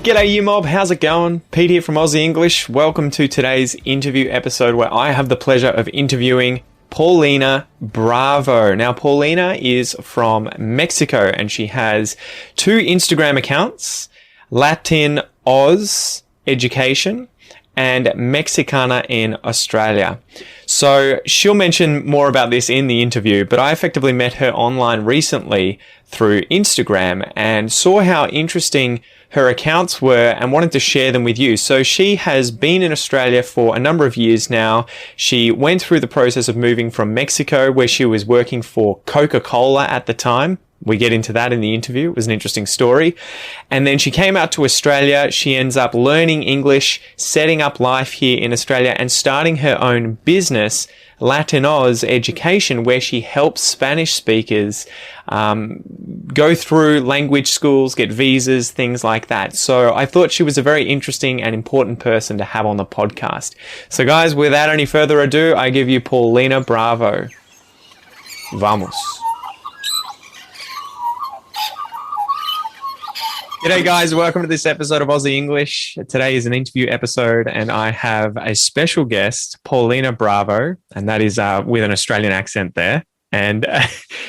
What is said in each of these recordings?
G'day you mob, how's it going? Pete here from Aussie English. Welcome to today's interview episode where I have the pleasure of interviewing Paulina Bravo. Now, Paulina is from Mexico and she has two Instagram accounts, Latin Oz Education and Mexicana in Australia. So she'll mention more about this in the interview, but I effectively met her online recently through Instagram and saw how interesting her accounts were and wanted to share them with you. So she has been in Australia for a number of years now. She went through the process of moving from Mexico, where she was working for Coca-Cola at the time. We get into that in the interview. It was an interesting story. And then she came out to Australia. She ends up learning English, setting up life here in Australia and starting her own business, Latin Oz Education, where she helps Spanish speakers go through language schools, get visas, things like that. So I thought she was a very interesting and important person to have on the podcast. So guys, without any further ado, I give you Paulina Bravo. Vamos. G'day guys, welcome to this episode of Aussie English. Today is an interview episode and I have a special guest, Paulina Bravo, and that is with an Australian accent there. And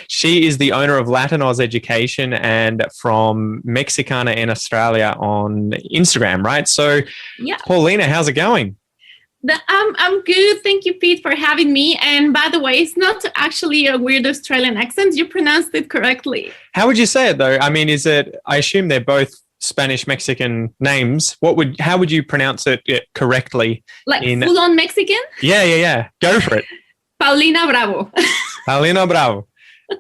she is the owner of Latin Oz Education and from Mexicana in Australia on Instagram, right? So yeah. Paulina, how's it going? I'm good. Thank you, Pete, for having me. And by the way, it's not actually a weird Australian accent. You pronounced it correctly. How would you say it, though? I mean, I assume they're both Spanish-Mexican names. How would you pronounce it correctly? Like full-on Mexican? Yeah. Go for it. Paulina Bravo. Paulina Bravo.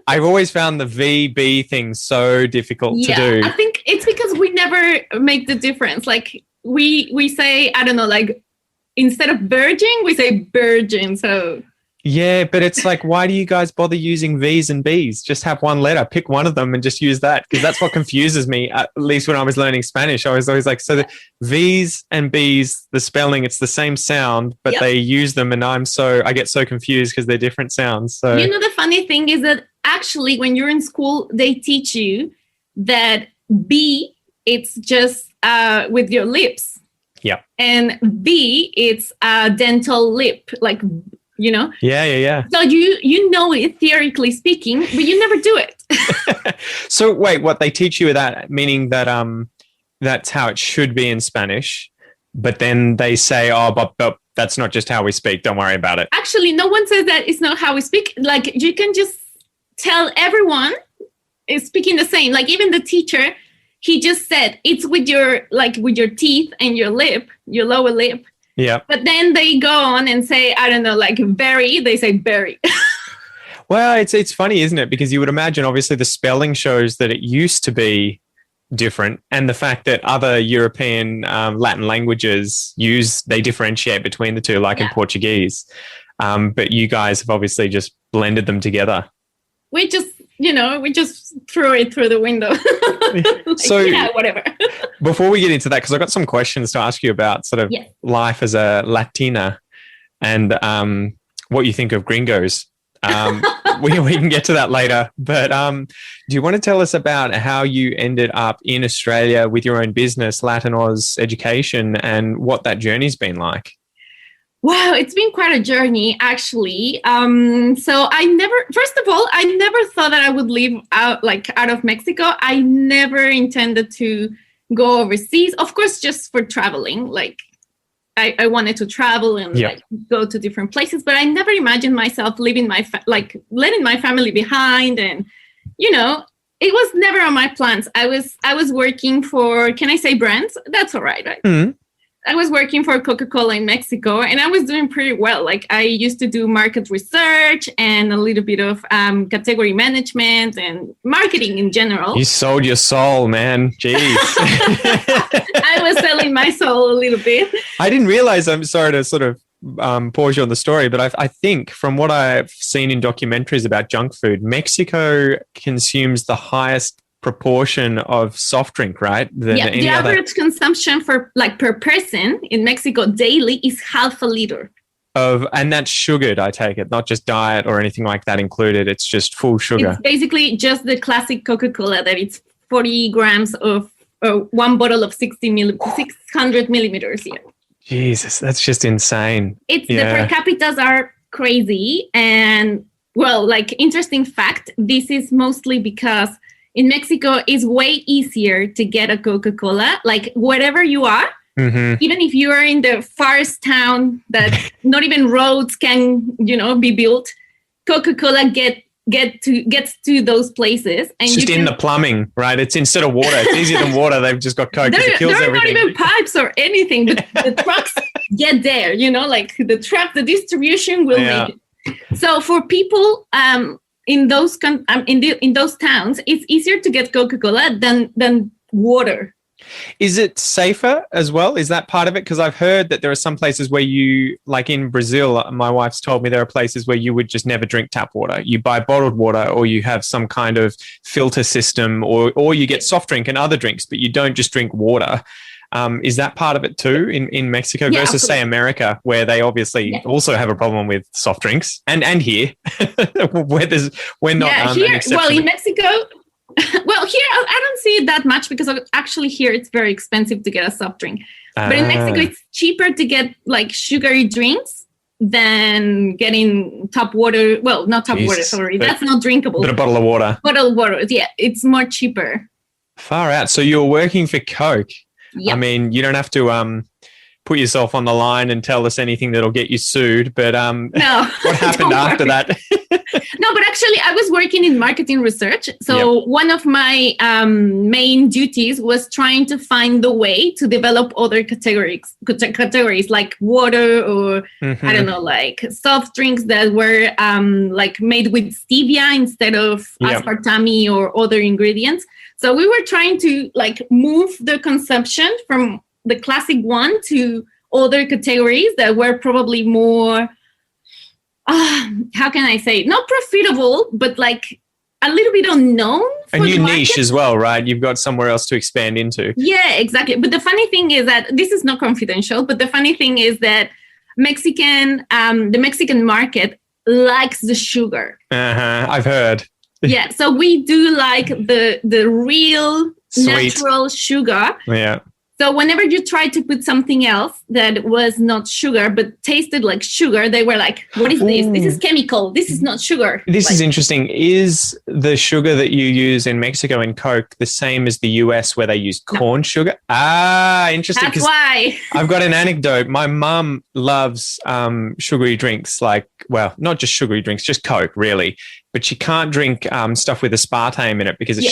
I've always found the VB thing so difficult to do. I think it's because we never make the difference. Like we say, I don't know, like, instead of virgin, we say virgin. So yeah, but it's like, why do you guys bother using V's and B's? Just have one letter, pick one of them and just use that. Because that's what confuses me, at least when I was learning Spanish. I was always like, so the V's and B's, the spelling, it's the same sound, but they use them and I get so confused because they're different sounds. So you know, the funny thing is that actually when you're in school, they teach you that B, it's just with your lips. Yeah. And B, it's a dental lip, like, you know? Yeah. So you know it theoretically speaking, but you never do it. So wait, what they teach you that, meaning that that's how it should be in Spanish, but then they say, oh, but that's not just how we speak. Don't worry about it. Actually, no one says that it's not how we speak. Like you can just tell everyone is speaking the same. Like even the teacher, he just said it's with your teeth and your lip, your lower lip. Yeah. But then they go on and say, I don't know, like berry, they say berry. Well, it's funny, isn't it? Because you would imagine, obviously, the spelling shows that it used to be different. And the fact that other European Latin languages they differentiate between the two, like in Portuguese. But you guys have obviously just blended them together. We just threw it through the window. So whatever. Before we get into that, because I've got some questions to ask you about sort of life as a Latina and what you think of gringos. We can get to that later. But do you want to tell us about how you ended up in Australia with your own business, Latin Oz Education, and what that journey's been like? Wow, it's been quite a journey, actually. So I never thought that I would live out of Mexico. I never intended to go overseas. Of course, just for traveling. Like I wanted to travel and go to different places, but I never imagined myself leaving letting my family behind. And you know, it was never on my plans. I was working for, can I say brands? That's all right, right? Mm-hmm. I was working for Coca-Cola in Mexico and I was doing pretty well. Like I used to do market research and a little bit of category management and marketing in general. You sold your soul, man. Jeez. I was selling my soul a little bit. I didn't realize, I'm sorry to sort of pause you on the story, but I think from what I've seen in documentaries about junk food, Mexico consumes the highest proportion of soft drink, right? The average consumption per person in Mexico daily is half a liter. And that's sugared, I take it, not just diet or anything like that included. It's just full sugar. It's basically just the classic Coca-Cola that it's 40 grams of one bottle of 600 millimeters. Yeah. Jesus, that's just insane. The per capitas are crazy. And well, like interesting fact, this is mostly because in Mexico it's way easier to get a Coca-Cola, like wherever you are. Even if you are in the farthest town that not even roads can, be built, Coca-Cola gets to those places. And it's just in the plumbing, right? It's instead of water. It's easier than water. They've just got Coke because it kills everything. There are not even pipes or anything, but the trucks get there, like the distribution will make it. So for people in those towns, it's easier to get Coca-Cola than water. Is it safer as well? Is that part of it? Because I've heard that there are some places where you, like in Brazil, my wife's told me there are places where you would just never drink tap water. You buy bottled water, or you have some kind of filter system, or you get soft drink and other drinks, but you don't just drink water. Is that part of it too in Mexico versus, absolutely, say, America, where they obviously also have a problem with soft drinks, and here we're not. Here, well, in Mexico. Well, here I don't see it that much because actually here it's very expensive to get a soft drink. But in Mexico, it's cheaper to get like sugary drinks than getting tap water. Well, not tap water, sorry. That's not drinkable. But a bottle of water. Bottle of water, yeah. It's more cheaper. Far out. So you're working for Coke. Yep. I mean, you don't have to put yourself on the line and tell us anything that'll get you sued. But no, what happened after that? No, but actually I was working in marketing research. So one of my main duties was trying to find the way to develop other categories like water or I don't know, like soft drinks that were like made with stevia instead of aspartame or other ingredients. So we were trying to like move the consumption from the classic one to other categories that were probably more, how can I say, not profitable, but like a little bit unknown. A new niche as well, right? You've got somewhere else to expand into. Yeah, exactly. But the funny thing is that this is not confidential, but the funny thing is that the Mexican market likes the sugar. I've heard. Yeah, so we do like the real sweet, natural sugar. Yeah. So whenever you try to put something else that was not sugar but tasted like sugar, they were like, what is this? This is chemical. This is not sugar. This is interesting. Is the sugar that you use in Mexico in Coke the same as the US where they use corn sugar? Interesting. That's why. I've got an anecdote. My mum loves sugary drinks, like, well, not just sugary drinks, just Coke, really. But she can't drink stuff with aspartame in it because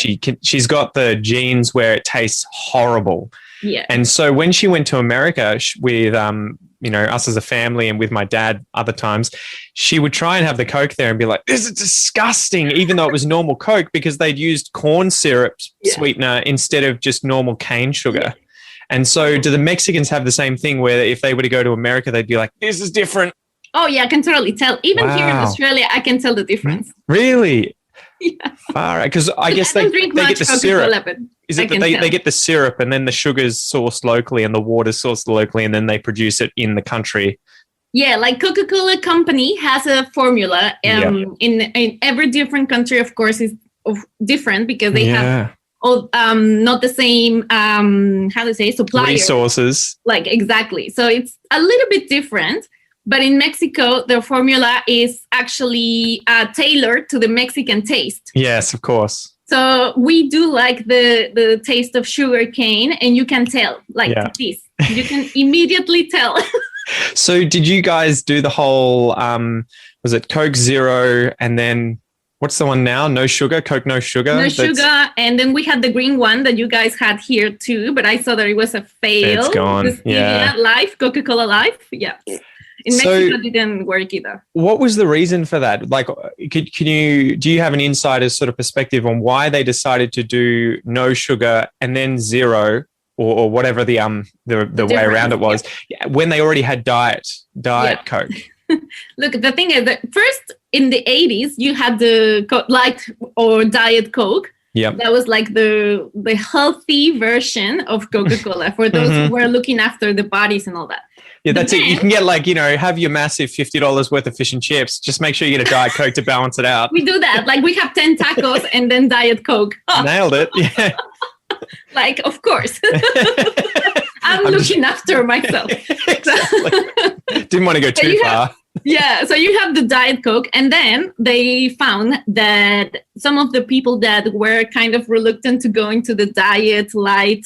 she's got the genes where it tastes horrible. Yeah. And so when she went to America with, us as a family and with my dad other times, she would try and have the Coke there and be like, this is disgusting, even though it was normal Coke because they'd used corn syrup sweetener instead of just normal cane sugar. Yeah. And so do the Mexicans have the same thing where if they were to go to America, they'd be like, this is different? Oh, yeah, I can totally tell. Even here in Australia, I can tell the difference. Really? Yeah. Far out. Because I guess they get the syrup. Is it that they get the syrup and then the sugar's sourced locally and the water's sourced locally and then they produce it in the country? Yeah, like Coca-Cola company has a formula. In every different country, of course, is different because they have not the same, suppliers. Resources. Like, exactly. So it's a little bit different. But in Mexico, the formula is actually tailored to the Mexican taste. Yes, of course. So we do like the taste of sugar cane, and you can tell, like this. You can immediately tell. So did you guys do the whole, was it Coke Zero, and then what's the one now? No sugar, Coke no sugar? No sugar, and then we had the green one that you guys had here too, but I saw that it was a fail. It's gone, Life, Coca-Cola Life, In Mexico, it didn't work either. What was the reason for that? Like, do you have an insider's sort of perspective on why they decided to do no sugar and then zero or whatever the way around it was when they already had diet Coke? Look, the thing is that first in the 80s, you had the light or diet Coke. Yeah, that was like the healthy version of Coca-Cola for those who were looking after the bodies and all that. Yeah, that's it. You can get have your massive $50 worth of fish and chips. Just make sure you get a Diet Coke to balance it out. We do that. Like we have 10 tacos and then Diet Coke. Nailed it. Yeah. Like, of course. I'm looking after myself. Exactly. Didn't want to go too far. Yeah, so you have the Diet Coke, and then they found that some of the people that were kind of reluctant to go into the diet light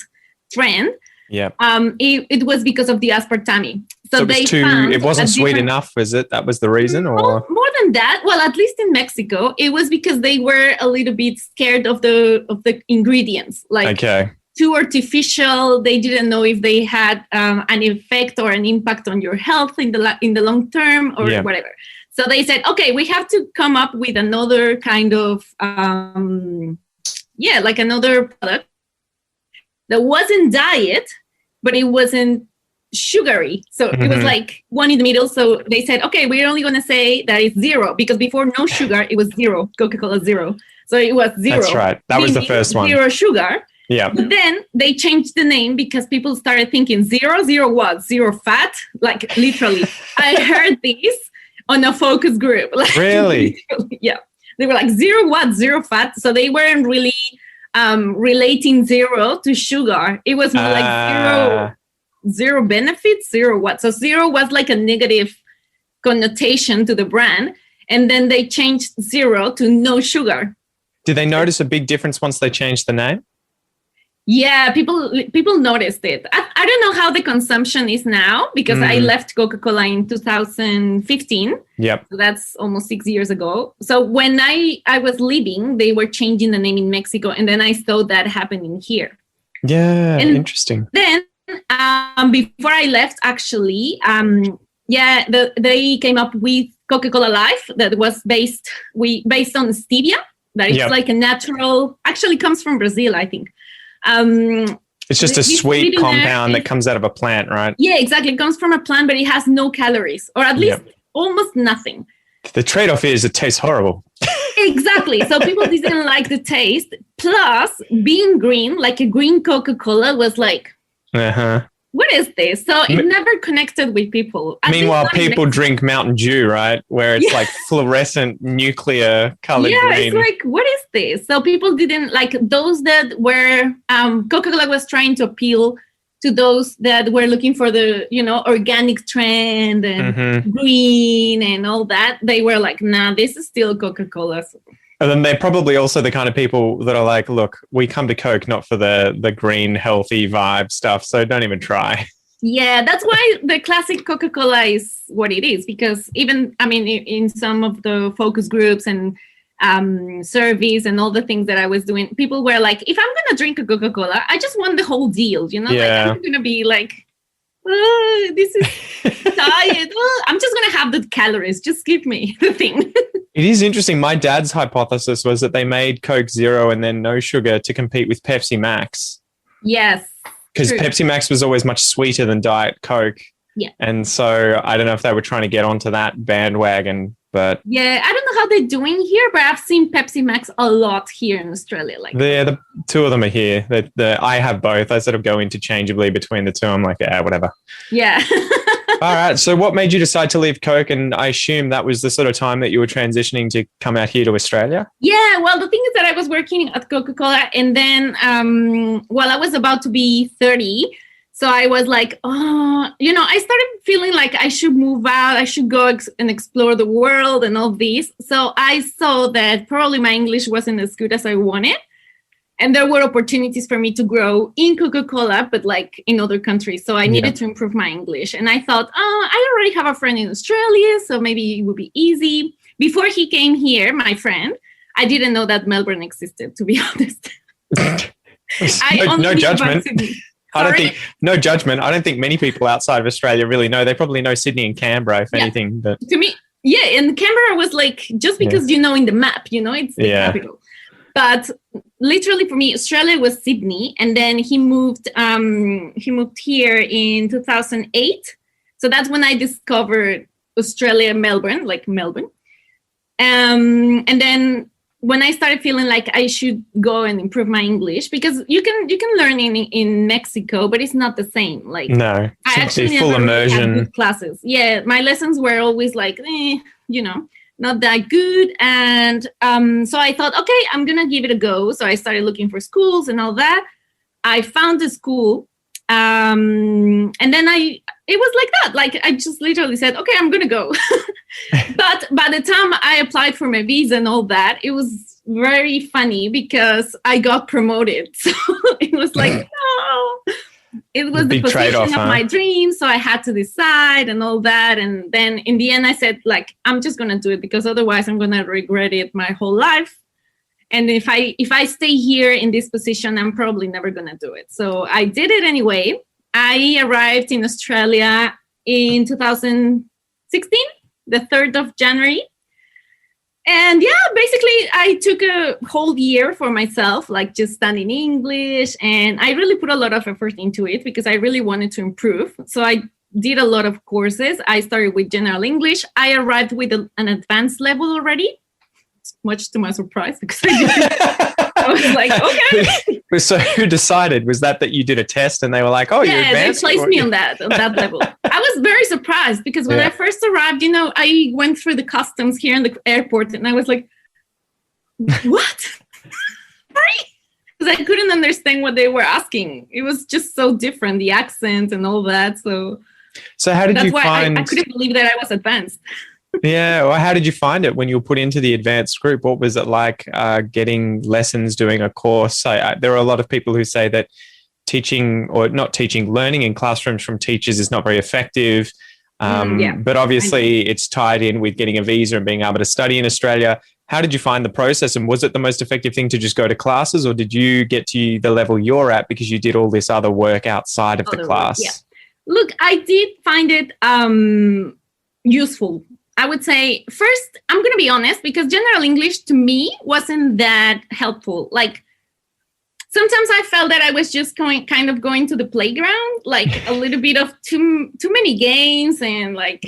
trend, it was because of the aspartame. So they found it wasn't sweet enough, was it? That was the reason, or more than that? Well, at least in Mexico, it was because they were a little bit scared of the ingredients, like too artificial. They didn't know if they had an effect or an impact on your health in the long term or whatever. So they said, okay, we have to come up with another kind of like another product that wasn't diet, but it wasn't sugary. So it was like one in the middle. So they said, okay, we're only going to say that it's zero, because before no sugar, it was zero, Coca-Cola zero. So it was zero. That's right. That was the first one. Zero sugar. Yeah. But then they changed the name because people started thinking zero what? Zero fat? Like literally. I heard this on a focus group. Like, really? Yeah. They were like zero what? Zero fat. So they weren't really relating zero to sugar. It was more like zero benefits, zero what? So zero was like a negative connotation to the brand. And then they changed zero to no sugar. Did they notice a big difference once they changed the name? Yeah, people noticed it. I don't know how the consumption is now, because I left Coca-Cola in 2015. Yep. So that's almost 6 years ago. So when I was leaving, they were changing the name in Mexico, and then I saw that happening here. Yeah, and interesting. Then before I left, actually, they came up with Coca-Cola Life that was based on stevia. That is like a natural, actually comes from Brazil, I think. It's just a sweet compound that comes out of a plant, right? Yeah, exactly. It comes from a plant, but it has no calories, or at least almost nothing. The trade-off is it tastes horrible. Exactly. So people didn't like the taste. Plus, being green, like a green Coca-Cola, was like, what is this? So it never connected with people. Meanwhile, people drink Mountain Dew, right? Where it's like fluorescent nuclear colored green. Yeah, it's like, what is this? So people didn't like those that were, Coca-Cola was trying to appeal to those that were looking for the, organic trend and green and all that. They were like, nah, this is still Coca-Cola. And then they're probably also the kind of people that are like, look, we come to Coke not for the green, healthy vibe stuff, so don't even try. Yeah, that's why the classic Coca-Cola is what it is, because even, in some of the focus groups and surveys and all the things that I was doing, people were like, if I'm going to drink a Coca-Cola, I just want the whole deal, Like, I'm going to be like, this is diet. I'm just going to have the calories. Just give me the thing. It is interesting. My dad's hypothesis was that they made Coke Zero and then no sugar to compete with Pepsi Max. Yes. Because Pepsi Max was always much sweeter than Diet Coke. Yeah. And so I don't know if they were trying to get onto that bandwagon, but... Yeah, I don't know how they're doing here, but I've seen Pepsi Max a lot here in Australia. Like, the two of them are here. I have both. I sort of go interchangeably between the two. I'm like, whatever. Yeah. All right. So what made you decide to leave Coke? And I assume that was the sort of time that you were transitioning to come out here to Australia? Yeah. Well, the thing is that I was working at Coca-Cola, and then, I was about to be 30. So I was like, I started feeling like I should move out. I should go and explore the world and all this. So I saw that probably my English wasn't as good as I wanted. And there were opportunities for me to grow in Coca-Cola, but like in other countries. So I needed to improve my English. And I thought, I already have a friend in Australia, so maybe it would be easy. Before he came here, my friend, I didn't know that Melbourne existed, to be honest. No judgment. No judgment. I don't think many people outside of Australia really know. They probably know Sydney and Canberra, if anything. But to me, and Canberra was like, just because in the map, it's the capital. But literally for me, Australia was Sydney, and then he moved here in 2008. So that's when I discovered Australia, Melbourne. And then when I started feeling like I should go and improve my English, because you can learn in Mexico, but it's not the same. Like, no, I actually full never immersion really had good classes. Yeah, my lessons were always like, not that good. And so I thought, okay, I'm gonna give it a go. So I started looking for schools and all that. I found the school. And then it was like that. Like I just literally said, okay, I'm going to go. But by the time I applied for my visa and all that, it was very funny because I got promoted. So it was like, no, it was the position of my dreams. So I had to decide and all that. And then in the end, I said, like, I'm just going to do it because otherwise I'm going to regret it my whole life. And if I stay here in this position, I'm probably never going to do it. So I did it anyway. I arrived in Australia in 2016, the 3rd of January. And yeah, basically I took a whole year for myself, like just studying English. And I really put a lot of effort into it because I really wanted to improve. So I did a lot of courses. I started with general English. I arrived with an advanced level already. Much to my surprise, because I was like, okay. So who decided? Was that you did a test and they were like, oh, you're advanced? Yeah, they placed me on that level. I was very surprised because when I first arrived, I went through the customs here in the airport and I was like, what? Sorry? Because I couldn't understand what they were asking. It was just so different, the accent and all that. So how did you find... I couldn't believe that I was advanced. Yeah. Well, how did you find it when you were put into the advanced group? What was it like getting lessons, doing a course? There are a lot of people who say that learning in classrooms from teachers is not very effective. But obviously it's tied in with getting a visa and being able to study in Australia. How did you find the process? And was it the most effective thing to just go to classes, or did you get to the level you're at because you did all this other work outside of the class? Yeah. Look, I did find it useful. I would say, first, I'm going to be honest, because general English to me wasn't that helpful. Like, sometimes I felt that I was just going to the playground, like a little bit of too many games. And like,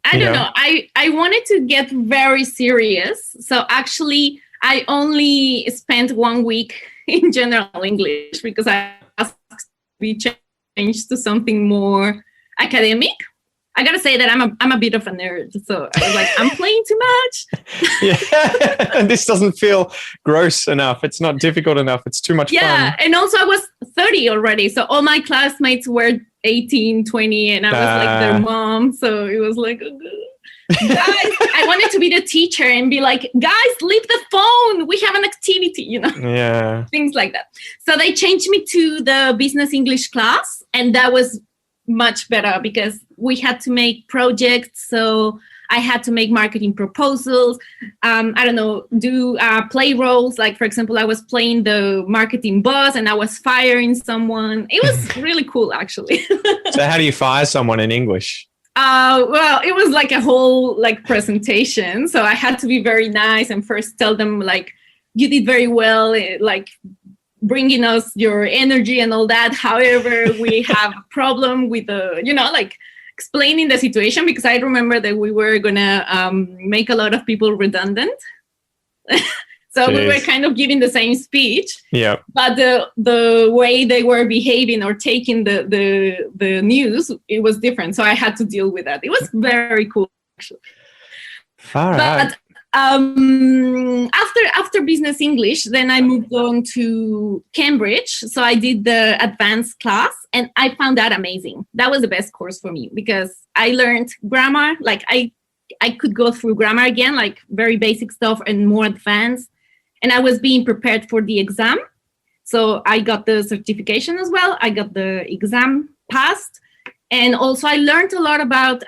I don't know, I wanted to get very serious. So actually, I only spent 1 week in general English because I asked to be changed to something more academic. I gotta say that I'm a bit of a nerd, so I was like, I'm playing too much. Yeah, and this doesn't feel gross enough. It's not difficult enough. It's too much fun. Yeah, and also I was 30 already, so all my classmates were 18, 20, and I was like their mom. So it was like, guys, I wanted to be the teacher and be like, guys, leave the phone. We have an activity, Yeah, things like that. So they changed me to the business English class, and that was much better because we had to make projects. So I had to make marketing proposals. Do play roles. Like, for example, I was playing the marketing boss and I was firing someone. It was really cool, actually. So how do you fire someone in English? Well, it was like a whole presentation. So I had to be very nice and first tell them you did very well, bringing us your energy and all that. However, we have a problem with explaining the situation, because I remember that we were going to make a lot of people redundant. So we were kind of giving the same speech. Yeah. But the way they were behaving or taking the news, it was different. So I had to deal with that. It was very cool, actually. All right. But after business English, then I moved on to Cambridge. So I did the advanced class and I found that amazing. That was the best course for me because I learned grammar. I could go through grammar again, very basic stuff and more advanced. And I was being prepared for the exam. So I got the certification as well. I got the exam passed. And also I learned a lot about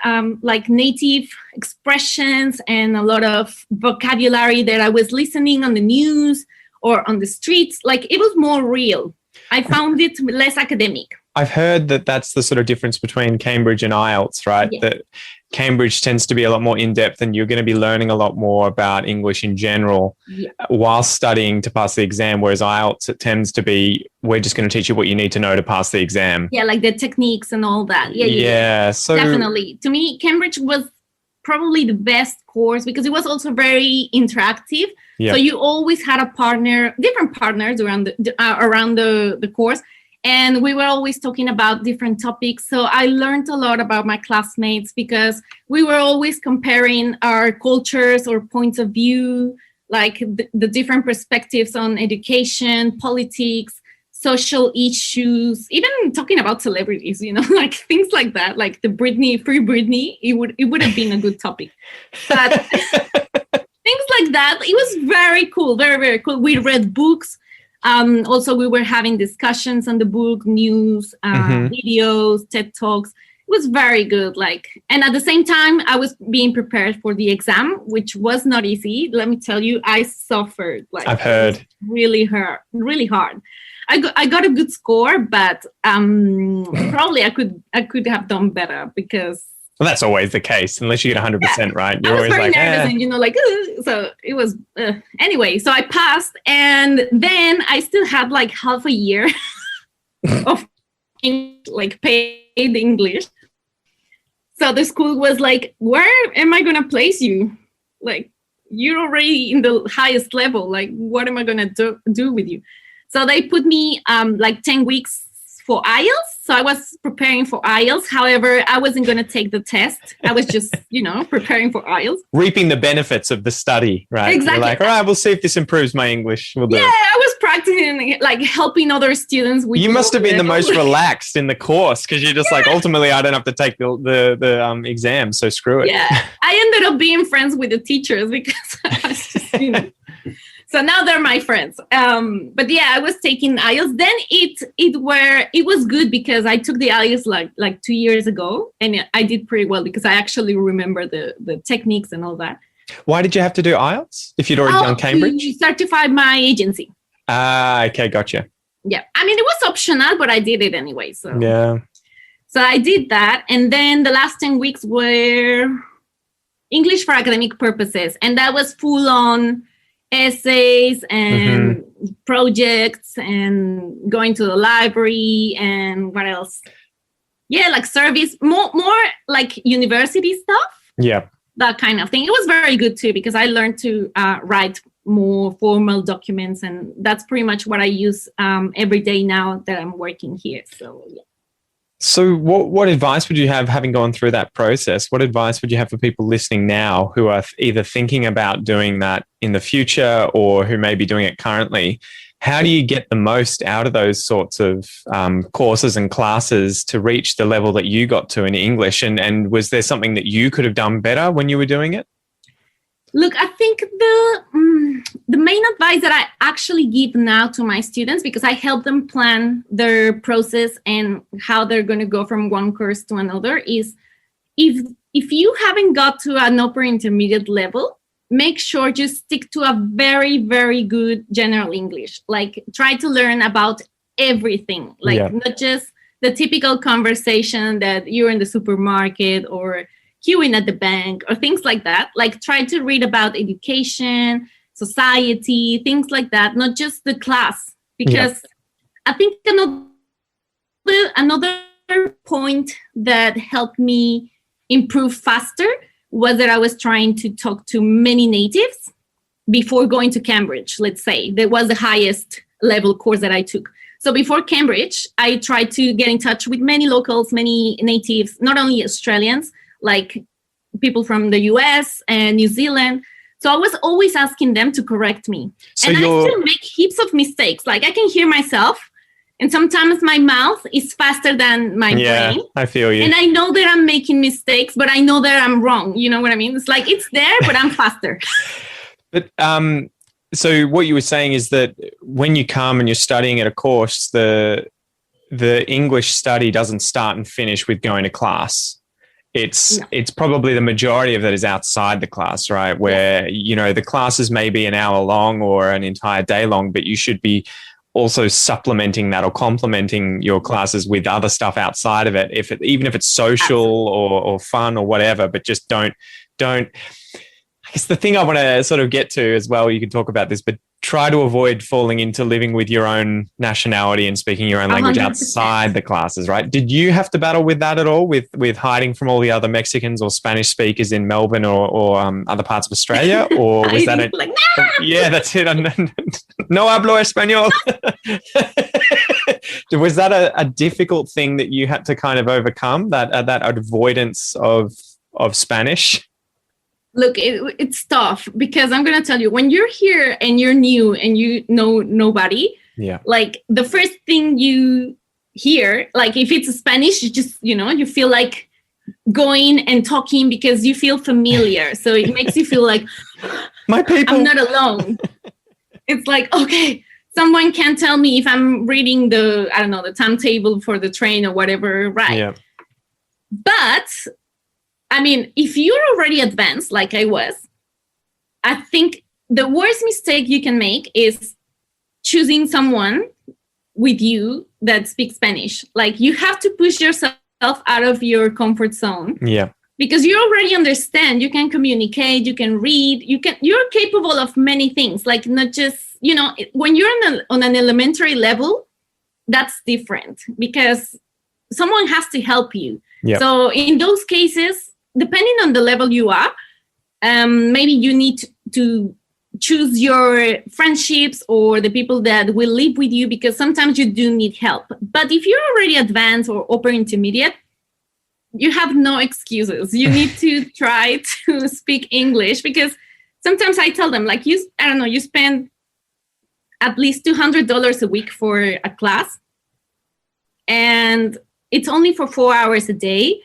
native expressions and a lot of vocabulary that I was listening on the news or on the streets. It was more real. I found it less academic. I've heard that that's the sort of difference between Cambridge and IELTS, right? Yeah. That Cambridge tends to be a lot more in-depth and you're going to be learning a lot more about English in general while studying to pass the exam, whereas IELTS, it tends to be, we're just going to teach you what you need to know to pass the exam. Yeah, the techniques and all that. Yeah. So definitely. To me, Cambridge was probably the best course because it was also very interactive. Yeah. So you always had different partners around the course. And we were always talking about different topics. So I learned a lot about my classmates because we were always comparing our cultures or points of view, the different perspectives on education, politics. social issues, even talking about celebrities, like things like that, like the Free Britney, it would have been a good topic. But things like that, it was very cool, very, very cool. We read books. Also, we were having discussions on the book, news, videos, TED Talks. It was very good. And at the same time, I was being prepared for the exam, which was not easy. Let me tell you, I suffered. I've heard. Really hard. I got a good score, but probably I could have done better because. Well, that's always the case, unless you get 100%, right? You're always very nervous, and so it was anyway. So I passed, and then I still had half a year of paid English. So the school was like, "Where am I gonna place you? You're already in the highest level. What am I gonna do with you?" So they put me 10 weeks for IELTS. So I was preparing for IELTS. However, I wasn't going to take the test. I was just, preparing for IELTS. Reaping the benefits of the study, right? Exactly. You're all right, we'll see if this improves my English. We'll do it. I was practicing, helping other students. With you must have been the most relaxed in the course because you're just ultimately, I don't have to take the exam, so screw it. Yeah, I ended up being friends with the teachers because I was just, So now they're my friends. But yeah, I was taking IELTS. Then it was good because I took the IELTS like 2 years ago, and I did pretty well because I actually remember the techniques and all that. Why did you have to do IELTS if you'd already done Cambridge? To certify my agency. Okay, gotcha. Yeah, I mean it was optional, but I did it anyway. So yeah. So I did that, and then the last 10 weeks were English for academic purposes, and that was full on essays and projects and going to the library and what else? Yeah, service, more like university stuff. Yeah. That kind of thing. It was very good too because I learned to write more formal documents, and that's pretty much what I use every day now that I'm working here. So yeah. So what advice would you have, having gone through that process? What advice would you have for people listening now who are either thinking about doing that in the future or who may be doing it currently? How do you get the most out of those sorts of courses and classes to reach the level that you got to in English? And was there something that you could have done better when you were doing it? Look, I think the main advice that I actually give now to my students, because I help them plan their process and how they're going to go from one course to another, is if you haven't got to an upper intermediate level, make sure you stick to a very, very good general English. Try to learn about everything, not just the typical conversation that you're in the supermarket or queuing at the bank or things like that. Try to read about education, society, things like that, not just the class. Because I think another point that helped me improve faster was that I was trying to talk to many natives before going to Cambridge, let's say. That was the highest level course that I took. So before Cambridge, I tried to get in touch with many locals, many natives, not only Australians, like people from the US and New Zealand. So I was always asking them to correct me. So and I still make heaps of mistakes. I can hear myself, and sometimes my mouth is faster than my brain. I feel you. And I know that I'm making mistakes, but I know that I'm wrong. You know what I mean? It's it's there, but I'm faster. But so what you were saying is that when you come and you're studying at a course, the English study doesn't start and finish with going to class. It's probably the majority of that is outside the class, right? Where, the classes may be an hour long or an entire day long, but you should be also supplementing that or complementing your classes with other stuff outside of it. Even if it's social or fun or whatever, but just don't. I guess the thing I want to sort of get to as well, you can talk about this, but try to avoid falling into living with your own nationality and speaking your own language 100%. Outside the classes, right? Did you have to battle with that at all, with hiding from all the other Mexicans or Spanish speakers in Melbourne or other parts of Australia? Or was that no! Yeah, that's it. No hablo español. Was that a difficult thing that you had to kind of overcome, that avoidance of Spanish? Look, it's tough because I'm going to tell you, when you're here and you're new and you know nobody, Yeah. Like the first thing you hear, like if it's Spanish, you just, you feel like going and talking because you feel familiar. So it makes you feel like my people, I'm not alone. It's like, okay, someone can tell me if I'm reading the timetable for the train or whatever, right? Yeah. But I mean, if you're already advanced, like I was, I think the worst mistake you can make is choosing someone with you that speaks Spanish. Like you have to push yourself out of your comfort zone. Yeah. Because you already understand, you can communicate, you can read, you're capable of many things. Like not just, when you're on an elementary level, that's different because someone has to help you. Yep. So in those cases, depending on the level you are, maybe you need to choose your friendships or the people that will live with you, because sometimes you do need help. But if you're already advanced or upper intermediate, you have no excuses. You need to try to speak English, because sometimes I tell them, like, you spend at least $200 a week for a class, and it's only for 4 hours a day.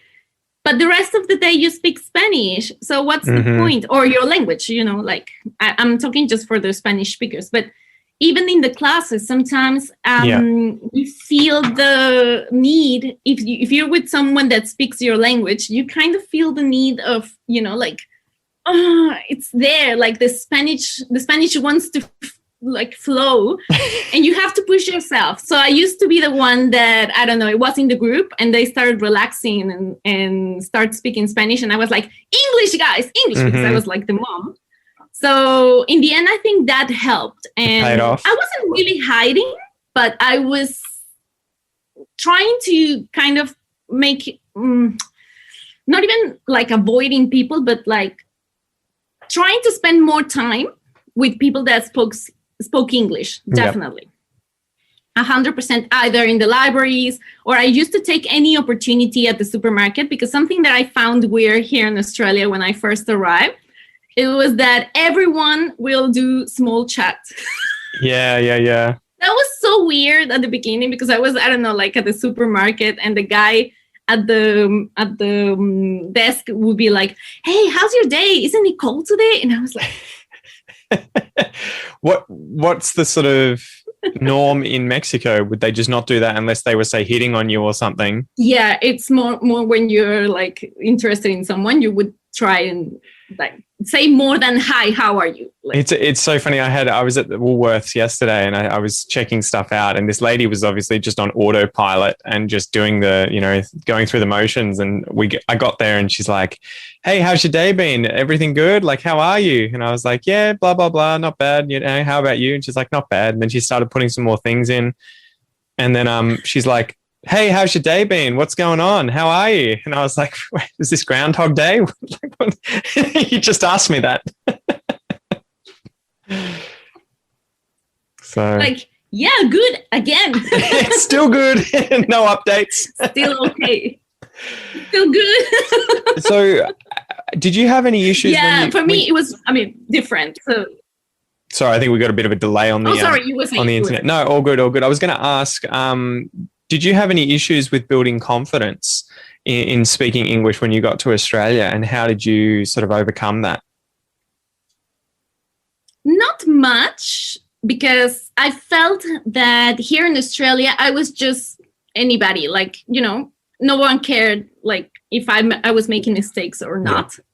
But the rest of the day you speak Spanish. So what's the point? Or your language, like I'm talking just for the Spanish speakers. But even in the classes, sometimes you feel the need, if you're with someone that speaks your language, you kind of feel the need of, it's there. Like the Spanish wants to flow and you have to push yourself. So I used to be the one that, it was in the group and they started relaxing and start speaking Spanish. And I was like, English, guys, English, because I was like the mom. So in the end, I think that helped. And paid off. I wasn't really hiding, but I was trying to kind of make, not even like avoiding people, but like trying to spend more time with people that spoke English, definitely. 100%, either in the libraries, or I used to take any opportunity at the supermarket, because something that I found weird here in Australia when I first arrived, it was that everyone will do small chat. Yeah. That was so weird at the beginning, because I was, like at the supermarket, and the guy at the desk would be like, hey, how's your day? Isn't it cold today? And I was like, what's the sort of norm in Mexico? Would they just not do that unless they were, say, hitting on you or something? Yeah, it's more when you're like interested in someone, you would try and like say more than hi, how are you? Like, it's so funny. I was at the Woolworths yesterday and I was checking stuff out, and this lady was obviously just on autopilot and just doing the, going through the motions. And I got there and she's like, hey, how's your day been? Everything good? Like, how are you? And I was like, yeah, blah, blah, blah. Not bad. How about you? And she's like, not bad. And then she started putting some more things in. And then she's like, hey, how's your day been? What's going on? How are you? And I was like, wait, is this Groundhog Day? You just asked me that. So, like, yeah, good again. It's still good. No updates. Still okay. Still good. So did you have any issues? Yeah, for me it was, different. So sorry, I think we got a bit of a delay on the you were saying on the internet. No, all good. I was going to ask, did you have any issues with building confidence in speaking English when you got to Australia, and how did you sort of overcome that? Not much, because I felt that here in Australia, I was just anybody. Like, no one cared like if I was making mistakes or not. Yeah.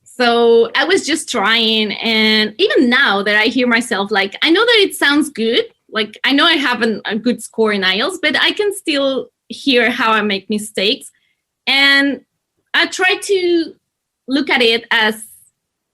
So I was just trying. And even now that I hear myself, like, I know that it sounds good. Like, I know I have a good score in IELTS, but I can still hear how I make mistakes. And I try to look at it as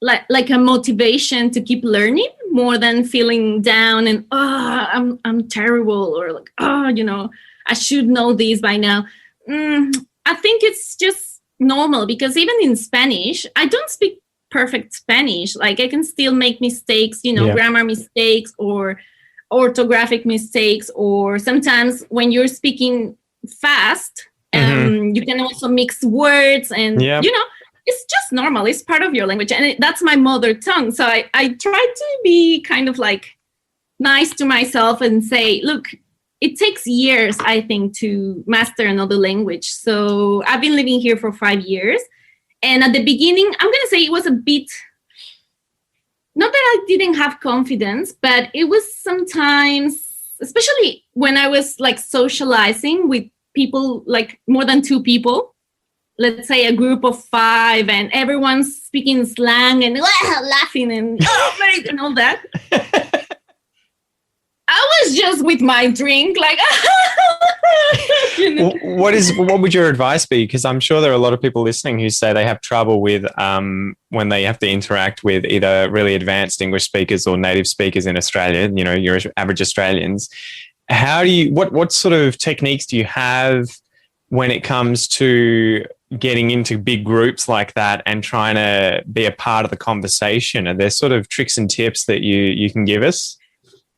like a motivation to keep learning, more than feeling down and, I'm terrible, or like, I should know this by now. I think it's just normal, because even in Spanish, I don't speak perfect Spanish. Like, I can still make mistakes, grammar mistakes or orthographic mistakes, or sometimes when you're speaking fast, you can also mix words, and it's just normal. It's part of your language, and that's my mother tongue. So I try to be kind of like nice to myself and say, look, it takes years, I think, to master another language. So I've been living here for 5 years. And at the beginning, I'm going to say it was a bit, not that I didn't have confidence, but it was sometimes, especially when I was like socializing with people, like more than 2 people, let's say a group of 5, and everyone's speaking slang and laughing and and all that. I was just with my drink, like, What would your advice be? Because I'm sure there are a lot of people listening who say they have trouble with when they have to interact with either really advanced English speakers or native speakers in Australia, your average Australians. How do you, what sort of techniques do you have when it comes to getting into big groups like that and trying to be a part of the conversation? Are there sort of tricks and tips that you can give us?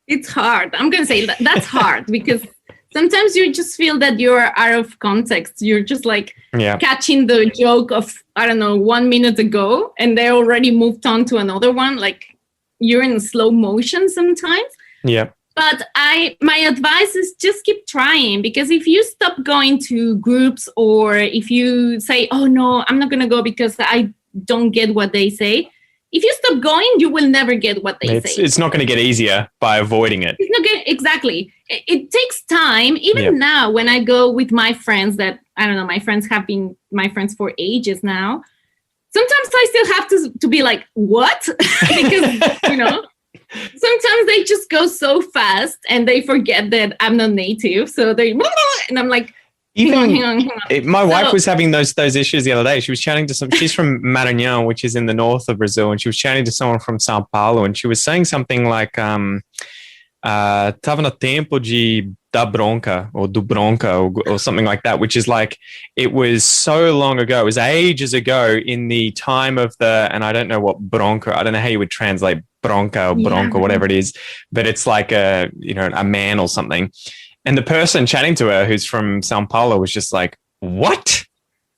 It's hard. I'm going to say that's hard because sometimes you just feel that you're out of context. You're just like catching the joke of, 1 minute ago, and they already moved on to another one. Like you're in slow motion sometimes. Yeah. But my advice is just keep trying, because if you stop going to groups, or if you say, oh no, I'm not going to go because I don't get what they say. If you stop going, you will never get what they say. It's not going to get easier by avoiding it. It's not exactly. It takes time. Even now, when I go with my friends that, my friends have been my friends for ages now, sometimes I still have to be like, what? Because, sometimes they just go so fast and they forget that I'm not native. So and I'm like, hang on. My wife was having those issues the other day. She was chatting to she's from Maranhão, which is in the north of Brazil, and she was chatting to someone from São Paulo, and she was saying something like, tava no tempo de da bronca or do bronca or something like that, which is like, it was so long ago. It was ages ago in the time of and I don't know what bronca, I don't know how you would translate bronca or bronca, whatever it is, but it's like a man or something. And the person chatting to her, who's from São Paulo, was just like, what?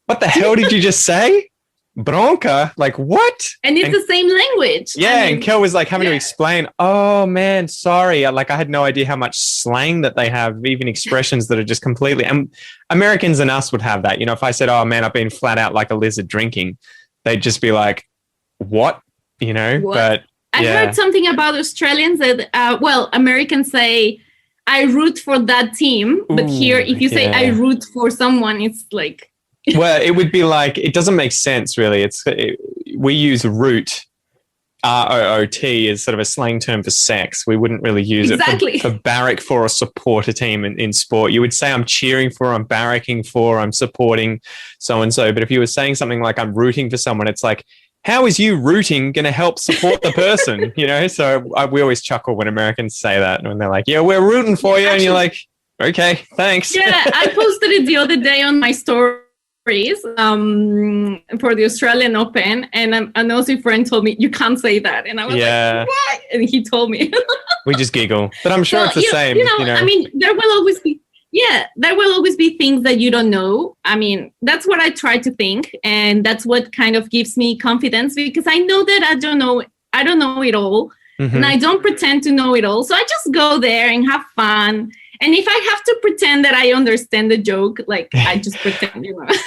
What the hell did you just say? Bronca? Like, what? And it's the same language. Yeah, and Kel was like having to explain, oh, man, sorry. I had no idea how much slang that they have, even expressions that are just completely... And Americans and us would have that. If I said, oh, man, I've been flat out like a lizard drinking, they'd just be like, what? What? But I heard something about Australians that, Americans say, I root for that team. But here, if you say I root for someone, it's like... Well, it would be like, it doesn't make sense, really. We use root, R-O-O-T, as sort of a slang term for sex. We wouldn't really use it for barrack for or support a team in sport. You would say I'm cheering for, I'm barracking for, I'm supporting so-and-so. But if you were saying something like I'm rooting for someone, it's like, how is you rooting going to help support the person? So we always chuckle when Americans say that, when they're like, yeah, we're rooting for you. And you're like, okay, thanks. Yeah, I posted it the other day on my stories for the Australian Open. And an Aussie friend told me, you can't say that. And I was like, what? And he told me. We just giggle. But I'm sure it's the same. I mean, there will always be things that you don't know. I mean, that's what I try to think. And that's what kind of gives me confidence, because I know that I don't know it all. Mm-hmm. And I don't pretend to know it all. So I just go there and have fun. And if I have to pretend that I understand the joke, like I just pretend,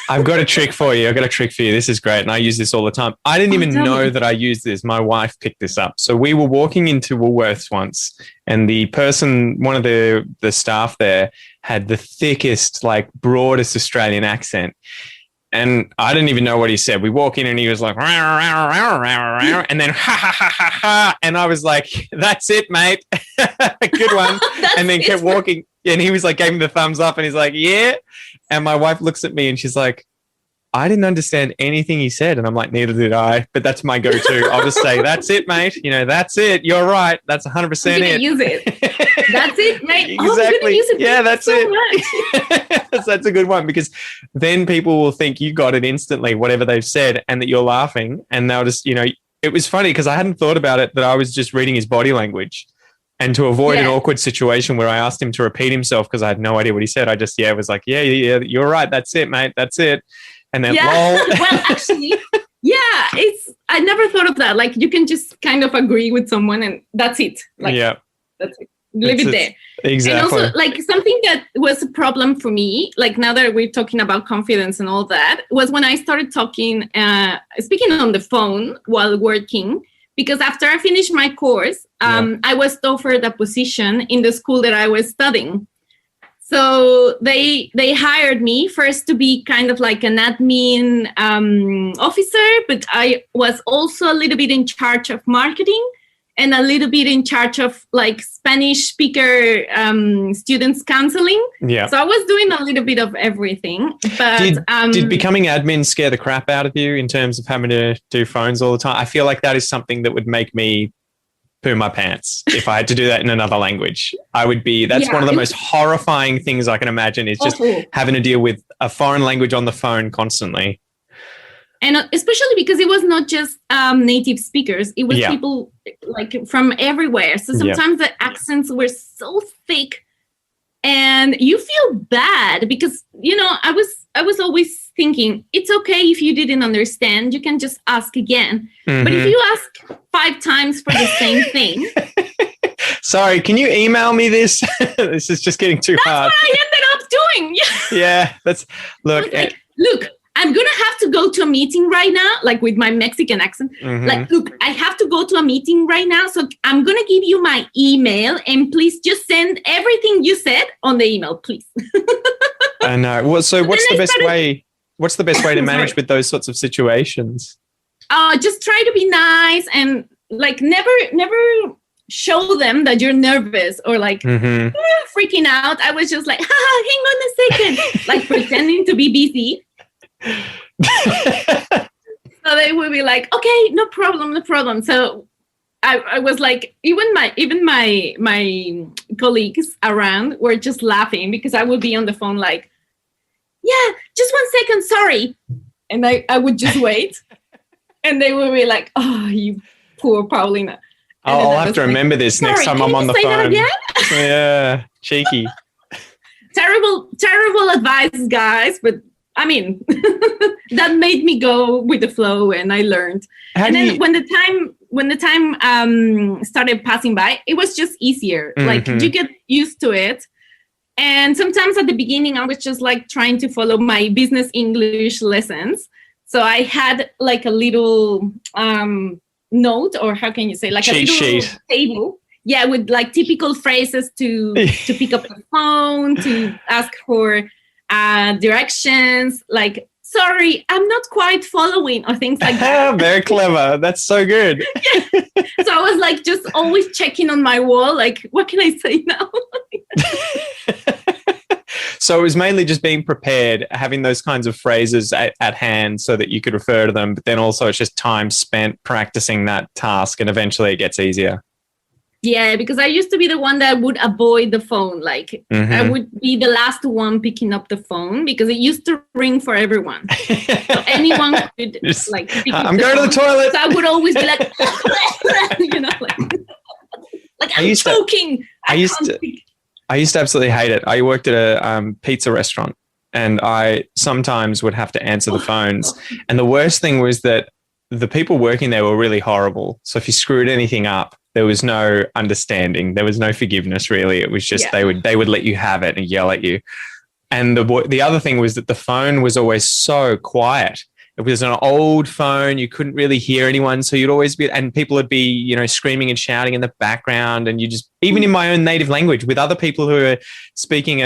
I've got a trick for you. This is great. And I use this all the time. I didn't even know that I used this. My wife picked this up. So we were walking into Woolworths once, and the person, one of the staff there, had the thickest, broadest Australian accent. And I didn't even know what he said. We walk in and he was like, rah, rah, rah, rah, rah, and then ha, ha, ha, ha, ha. And I was like, that's it, mate. Good one. And then kept walking. And he was like, gave me the thumbs up, and he's like, yeah. And my wife looks at me and she's like, I didn't understand anything he said. And I'm like, neither did I. But that's my go-to. I'll just say, that's it, mate. That's it. You're right. That's 100% it. Use it. That's it, mate. Exactly. Use it. Yeah, that's it. That's a good one, because then people will think you got it instantly, whatever they've said, and that you're laughing. And they'll just, it was funny because I hadn't thought about it, that I was just reading his body language. And to avoid an awkward situation where I asked him to repeat himself because I had no idea what he said, I just, was like, yeah, you're right. That's it, mate. That's it. And then, lol. Well, actually, I never thought of that. Like, you can just kind of agree with someone and that's it. Like, That's it. Leave it there. Exactly. And also, like, something that was a problem for me, like, now that we're talking about confidence and all that, was when I started speaking on the phone while working. Because after I finished my course, I was offered a position in the school that I was studying. So they hired me first to be kind of like an admin officer, but I was also a little bit in charge of marketing and a little bit in charge of like Spanish speaker students counseling. Yeah. So I was doing a little bit of everything. But did becoming admin scare the crap out of you in terms of having to do phones all the time? I feel like that is something that would make me poo my pants if I had to do that in another language. That's one of the most horrifying things I can imagine, is just having to deal with a foreign language on the phone constantly. And especially because it was not just native speakers, it was people like from everywhere. So sometimes the accents were so thick, and you feel bad because, you know, I was always thinking, it's okay if you didn't understand, you can just ask again. Mm-hmm. But if you ask 5 times for the same thing. Sorry, can you email me this? This is just getting too hard. That's what I ended up doing. Yeah, look, I'm going to have to go to a meeting right now, like with my Mexican accent. Mm-hmm. Like, look, I have to go to a meeting right now. So I'm going to give you my email, and please just send everything you said on the email, please. I know. Well, so what's the best way? What's the best way to manage with those sorts of situations? Just try to be nice and like never show them that you're nervous or like freaking out. I was just like, hang on a second, like pretending to be busy. So they would be like, okay, no problem. So I was like, even my colleagues around were just laughing because I would be on the phone like, yeah, just 1 second, sorry. And I would just wait. And they would be like, oh, you poor Paulina. I'll have to remember this next time I'm on the phone. Yeah, cheeky. Terrible advice, guys. But I mean, that made me go with the flow, and I learned. When the time started passing by, it was just easier. Mm-hmm. Like you get used to it. And sometimes at the beginning, I was just like trying to follow my business English lessons. So I had like a little note, or how can you say, like cheat a little sheet. Table. Yeah, with like typical phrases to pick up the phone, to ask for directions, like, sorry, I'm not quite following, or things like that. Very clever. That's so good. Yeah. So I was like just always checking on my wall, like, what can I say now? So it was mainly just being prepared, having those kinds of phrases at hand so that you could refer to them. But then also it's just time spent practicing that task, and eventually it gets easier. Yeah, because I used to be the one that would avoid the phone. Like I would be the last one picking up the phone because it used to ring for everyone. So anyone could like pick up I'm going to the toilet. So I would always be like, you know, like I'm choking. I used to absolutely hate it. I worked at a pizza restaurant, and I sometimes would have to answer the phones. And the worst thing was that the people working there were really horrible. So if you screwed anything up, there was no understanding. There was no forgiveness, really. It was just they would let you have it and yell at you. And the other thing was that the phone was always so quiet. It was an old phone. You couldn't really hear anyone. So you'd always be, and people would be, you know, screaming and shouting in the background. And you just, even in my own native language with other people who are speaking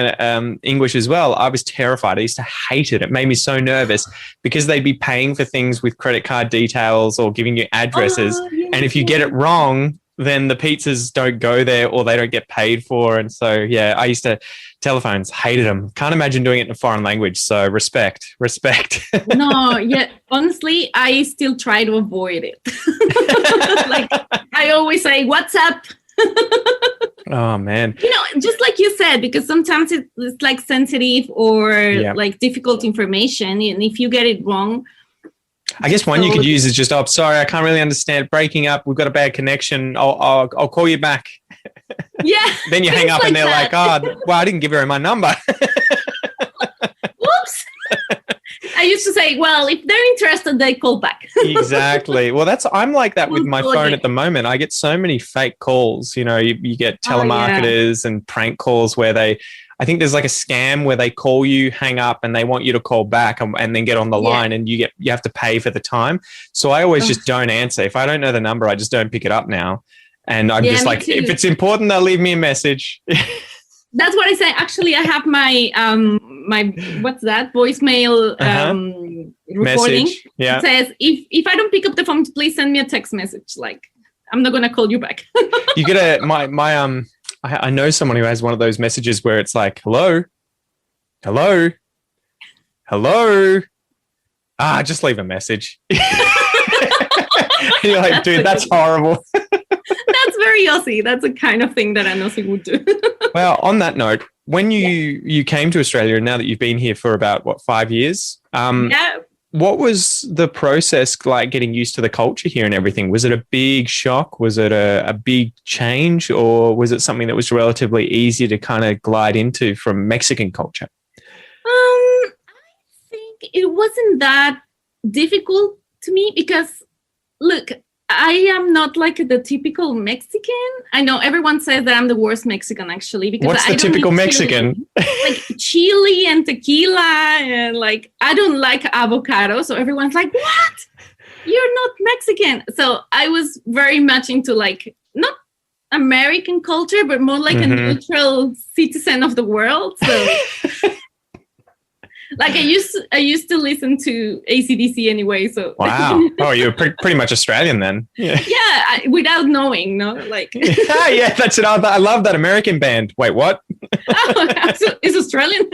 English as well, I was terrified. I used to hate it. It made me so nervous because they'd be paying for things with credit card details or giving you addresses. And if you get it wrong, then the pizzas don't go there or they don't get paid for. And so, yeah, I used to telephones, hated them. Can't imagine doing it in a foreign language. So respect. No, yeah, honestly, I still try to avoid it. Like I always say, what's up? Oh, man. You know, just like you said, because sometimes it's like sensitive or like difficult information. And if you get it wrong, I guess one you could use is just, oh, sorry, I can't really understand. Breaking up. We've got a bad connection. I'll call you back. Yeah. Then you hang up and they're like, oh, well, I didn't give her my number. Whoops. I used to say, well, if they're interested, they call back. Exactly. Well, I'm like that with my phone at the moment. I get so many fake calls. You get telemarketers and prank calls where I think there's like a scam where they call you, hang up, and they want you to call back and then get on the line, and you have to pay for the time. So I always just don't answer. If I don't know the number, I just don't pick it up now. And I'm just like, if it's important, they'll leave me a message. That's what I say. Actually, I have my what's that voicemail recording. Message. Yeah. It says if I don't pick up the phone, please send me a text message. Like, I'm not gonna call you back. You get I know someone who has one of those messages where it's like, hello. Just leave a message. You're like, dude, that's horrible. That's very Aussie. That's the kind of thing that an Aussie would do. Well, on that note, when you came to Australia, and now that you've been here for about 5 years, what was the process like getting used to the culture here and everything? Was it a big shock? Was it a big change, or was it something that was relatively easy to kind of glide into from Mexican culture? I think it wasn't that difficult to me because, look, I am not like the typical Mexican. I know everyone says that I'm the worst Mexican, actually. Because what's the typical Mexican? Like chili and tequila, and like I don't like avocado. So everyone's like, "What? You're not Mexican." So I was very much into like not American culture, but more like a neutral citizen of the world. So. Like I used to listen to AC/DC anyway, so wow. Oh, you're pretty much Australian then. Yeah, without knowing, no, like yeah, that's it. I love that American band. Wait, what? It's Australian.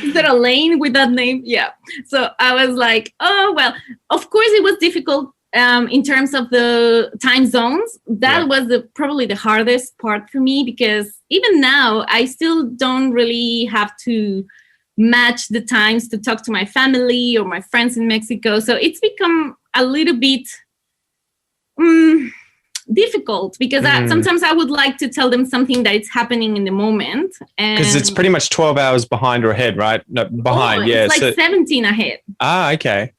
Is there a lane with that name? Yeah. So I was like, oh well. Of course, it was difficult in terms of the time zones. That was probably the hardest part for me because even now I still don't really have to match the times to talk to my family or my friends in Mexico. So it's become a little bit difficult because sometimes I would like to tell them something that is happening in the moment. Because it's pretty much 12 hours behind or ahead, right? No, behind, It's like 17 ahead. Ah, okay.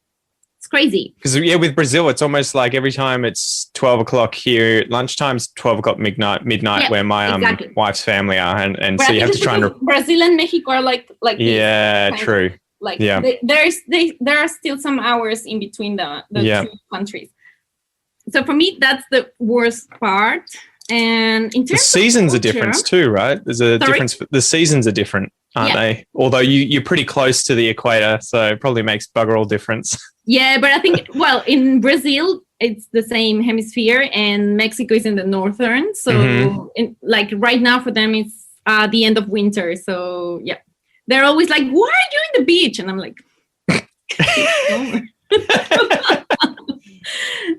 It's crazy. Because, with Brazil, it's almost like every time it's 12 o'clock here, lunchtime's 12 o'clock midnight where my wife's family are. And so you have to try and... Brazil and Mexico are like yeah, true. There are still some hours in between the two countries. So for me, that's the worst part. And in terms the seasons are different too, right? There's a difference. The seasons are different, aren't they? Although you're pretty close to the equator, so it probably makes bugger all difference. Yeah, but I think, in Brazil, it's the same hemisphere, and Mexico is in the northern. So, right now for them, it's the end of winter. So, yeah, they're always like, "Why are you in the beach?" And I'm like,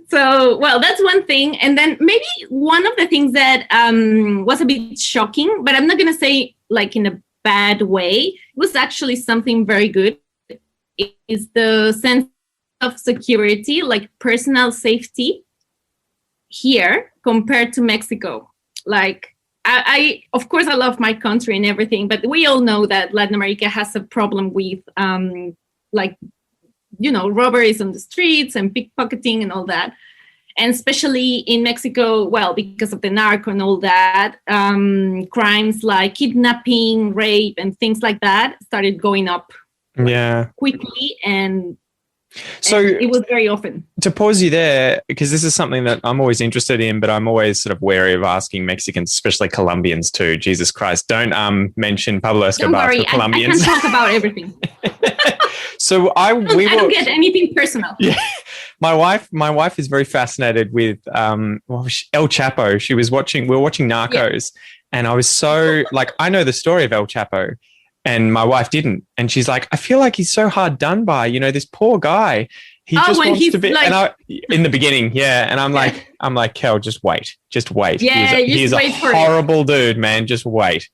So, that's one thing. And then maybe one of the things that was a bit shocking, but I'm not going to say like in a bad way, it was actually something very good, is the sense of security, like personal safety here compared to Mexico. Like I of course I love my country and everything, but we all know that Latin America has a problem with robberies on the streets and pickpocketing and all that. And especially in Mexico, because of the narco and all that, crimes like kidnapping, rape, and things like that started going up quickly. And so it was very often. To pause you there, because this is something that I'm always interested in, but I'm always sort of wary of asking Mexicans, especially Colombians too. Jesus Christ, don't mention Pablo Escobar for Colombians. I can talk about everything. So I don't get anything personal. Yeah. My wife is very fascinated with El Chapo. We were watching Narcos, and I was so like, I know the story of El Chapo, and my wife didn't. And she's like, I feel like he's so hard done by, this poor guy. He just wants to be, in the beginning. Yeah. And I'm like, Kel, just wait. Yeah. He's a horrible dude, man. Just wait.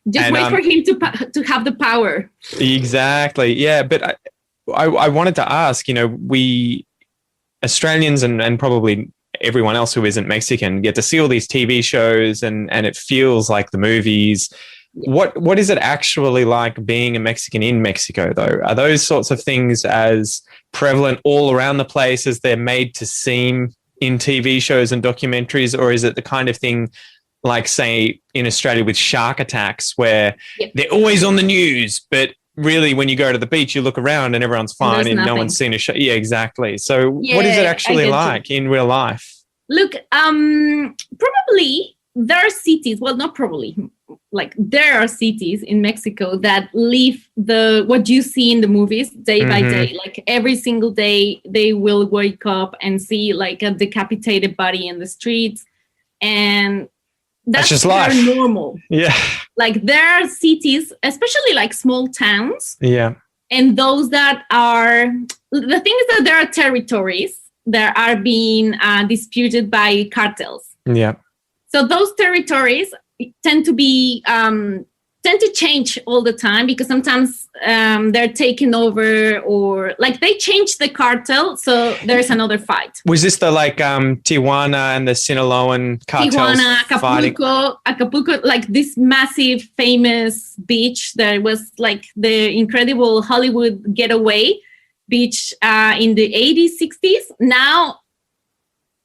Just wait for him to have the power. Exactly. Yeah. But I wanted to ask, we Australians and probably everyone else who isn't Mexican get to see all these TV shows and it feels like the movies. What is it actually like being a Mexican in Mexico, though? Are those sorts of things as prevalent all around the place as they're made to seem in TV shows and documentaries, or is it the kind of thing like, say, in Australia with shark attacks where they're always on the news, but really when you go to the beach, you look around and everyone's fine and no one's seen a shark? Yeah, exactly. So what is it actually like in real life? Look, probably there are cities, well, not probably, like there are cities in Mexico that live what you see in the movies day by day. Like every single day they will wake up and see like a decapitated body in the streets, and that's just life. Normal. Yeah. Like there are cities, especially like small towns. Yeah. And those that are, the thing is that there are territories that are being disputed by cartels. Yeah. So those territories tend to change all the time, because sometimes they're taken over, or like they change the cartel, so there's another fight. Was this the like Tijuana and the Sinaloan cartels? Tijuana, Acapulco, like this massive famous beach that was like the incredible Hollywood getaway beach in the 80s, 60s. Now,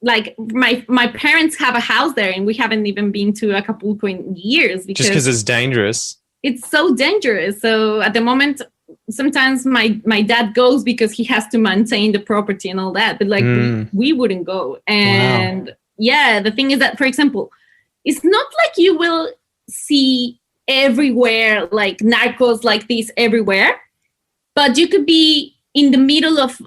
like my parents have a house there, and we haven't even been to Acapulco in years because it's dangerous. It's so dangerous. So at the moment, sometimes my dad goes because he has to maintain the property and all that. But like we wouldn't go. And the thing is that, for example, it's not like you will see everywhere like narcos like this everywhere, but you could be in the middle of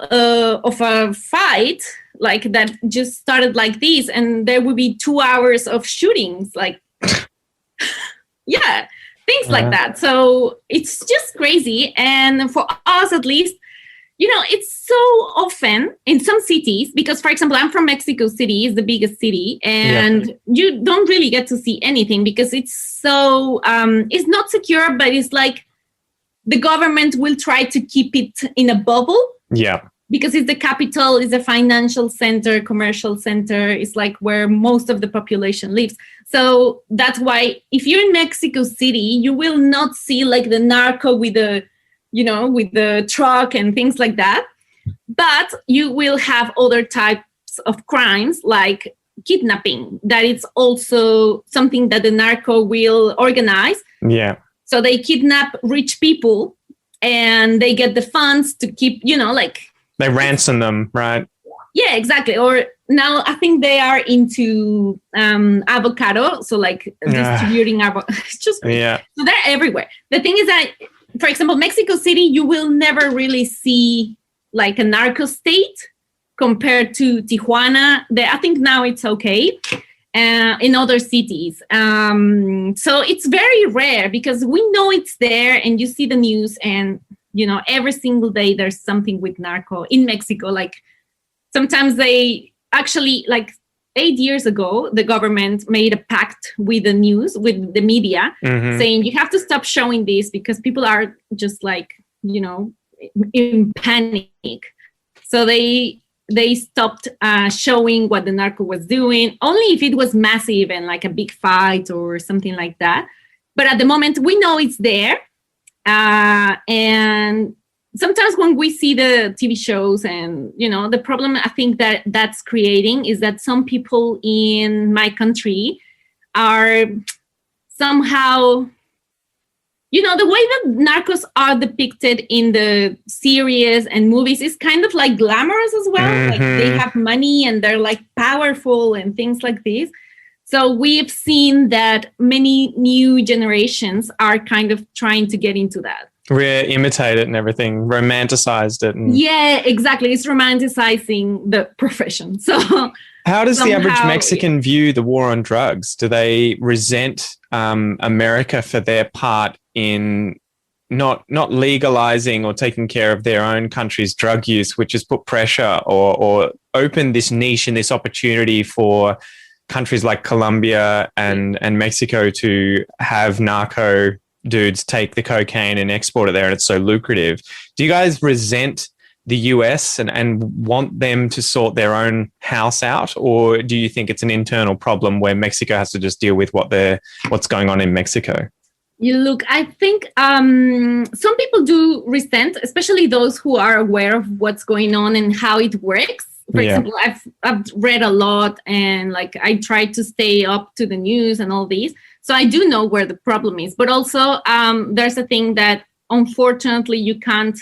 a fight like that just started like this, and there would be 2 hours of shootings, like things like that. So it's just crazy. And for us, at least, it's so often in some cities, because, for example, I'm from Mexico City, is the biggest city, and you don't really get to see anything because it's so, it's not secure, but it's like the government will try to keep it in a bubble. Yeah. Because it's the capital, it's a financial center, commercial center. It's like where most of the population lives. So that's why if you're in Mexico City, you will not see like the narco with the truck and things like that. But you will have other types of crimes like kidnapping. That is also something that the narco will organize. Yeah. So they kidnap rich people and they get the funds to keep, they ransom them, right? Yeah, exactly. Or now I think they are into avocado. So like distributing avocado. It's just, so they're everywhere. The thing is that, for example, Mexico City, you will never really see like a narco state compared to Tijuana. I think now it's okay in other cities. So it's very rare because we know it's there and you see the news and, every single day there's something with narco in Mexico. Like sometimes they actually, like 8 years ago, the government made a pact with the news, with the media, saying you have to stop showing this because people are just like, in panic. So they stopped showing what the narco was doing, only if it was massive and like a big fight or something like that. But at the moment, we know it's there. And sometimes when we see the TV shows and, the problem I think that's creating is that some people in my country are somehow, the way that narcos are depicted in the series and movies is kind of like glamorous as well. Like they have money and they're like powerful and things like this. So we've seen that many new generations are kind of trying to get into that. Imitate it and everything, romanticized it. Yeah, exactly. It's romanticizing the profession. So how does the average Mexican view the war on drugs? Do they resent America for their part in not legalizing or taking care of their own country's drug use, which has put pressure or opened this niche and this opportunity for countries like Colombia and Mexico to have narco dudes take the cocaine and export it there, and it's so lucrative? Do you guys resent the US and want them to sort their own house out, or do you think it's an internal problem where Mexico has to just deal with what's going on in Mexico? You look, I think some people do resent, especially those who are aware of what's going on and how it works. For example, I've read a lot, and like I try to stay up to the news and all these. So I do know where the problem is. But also there's a thing that unfortunately you can't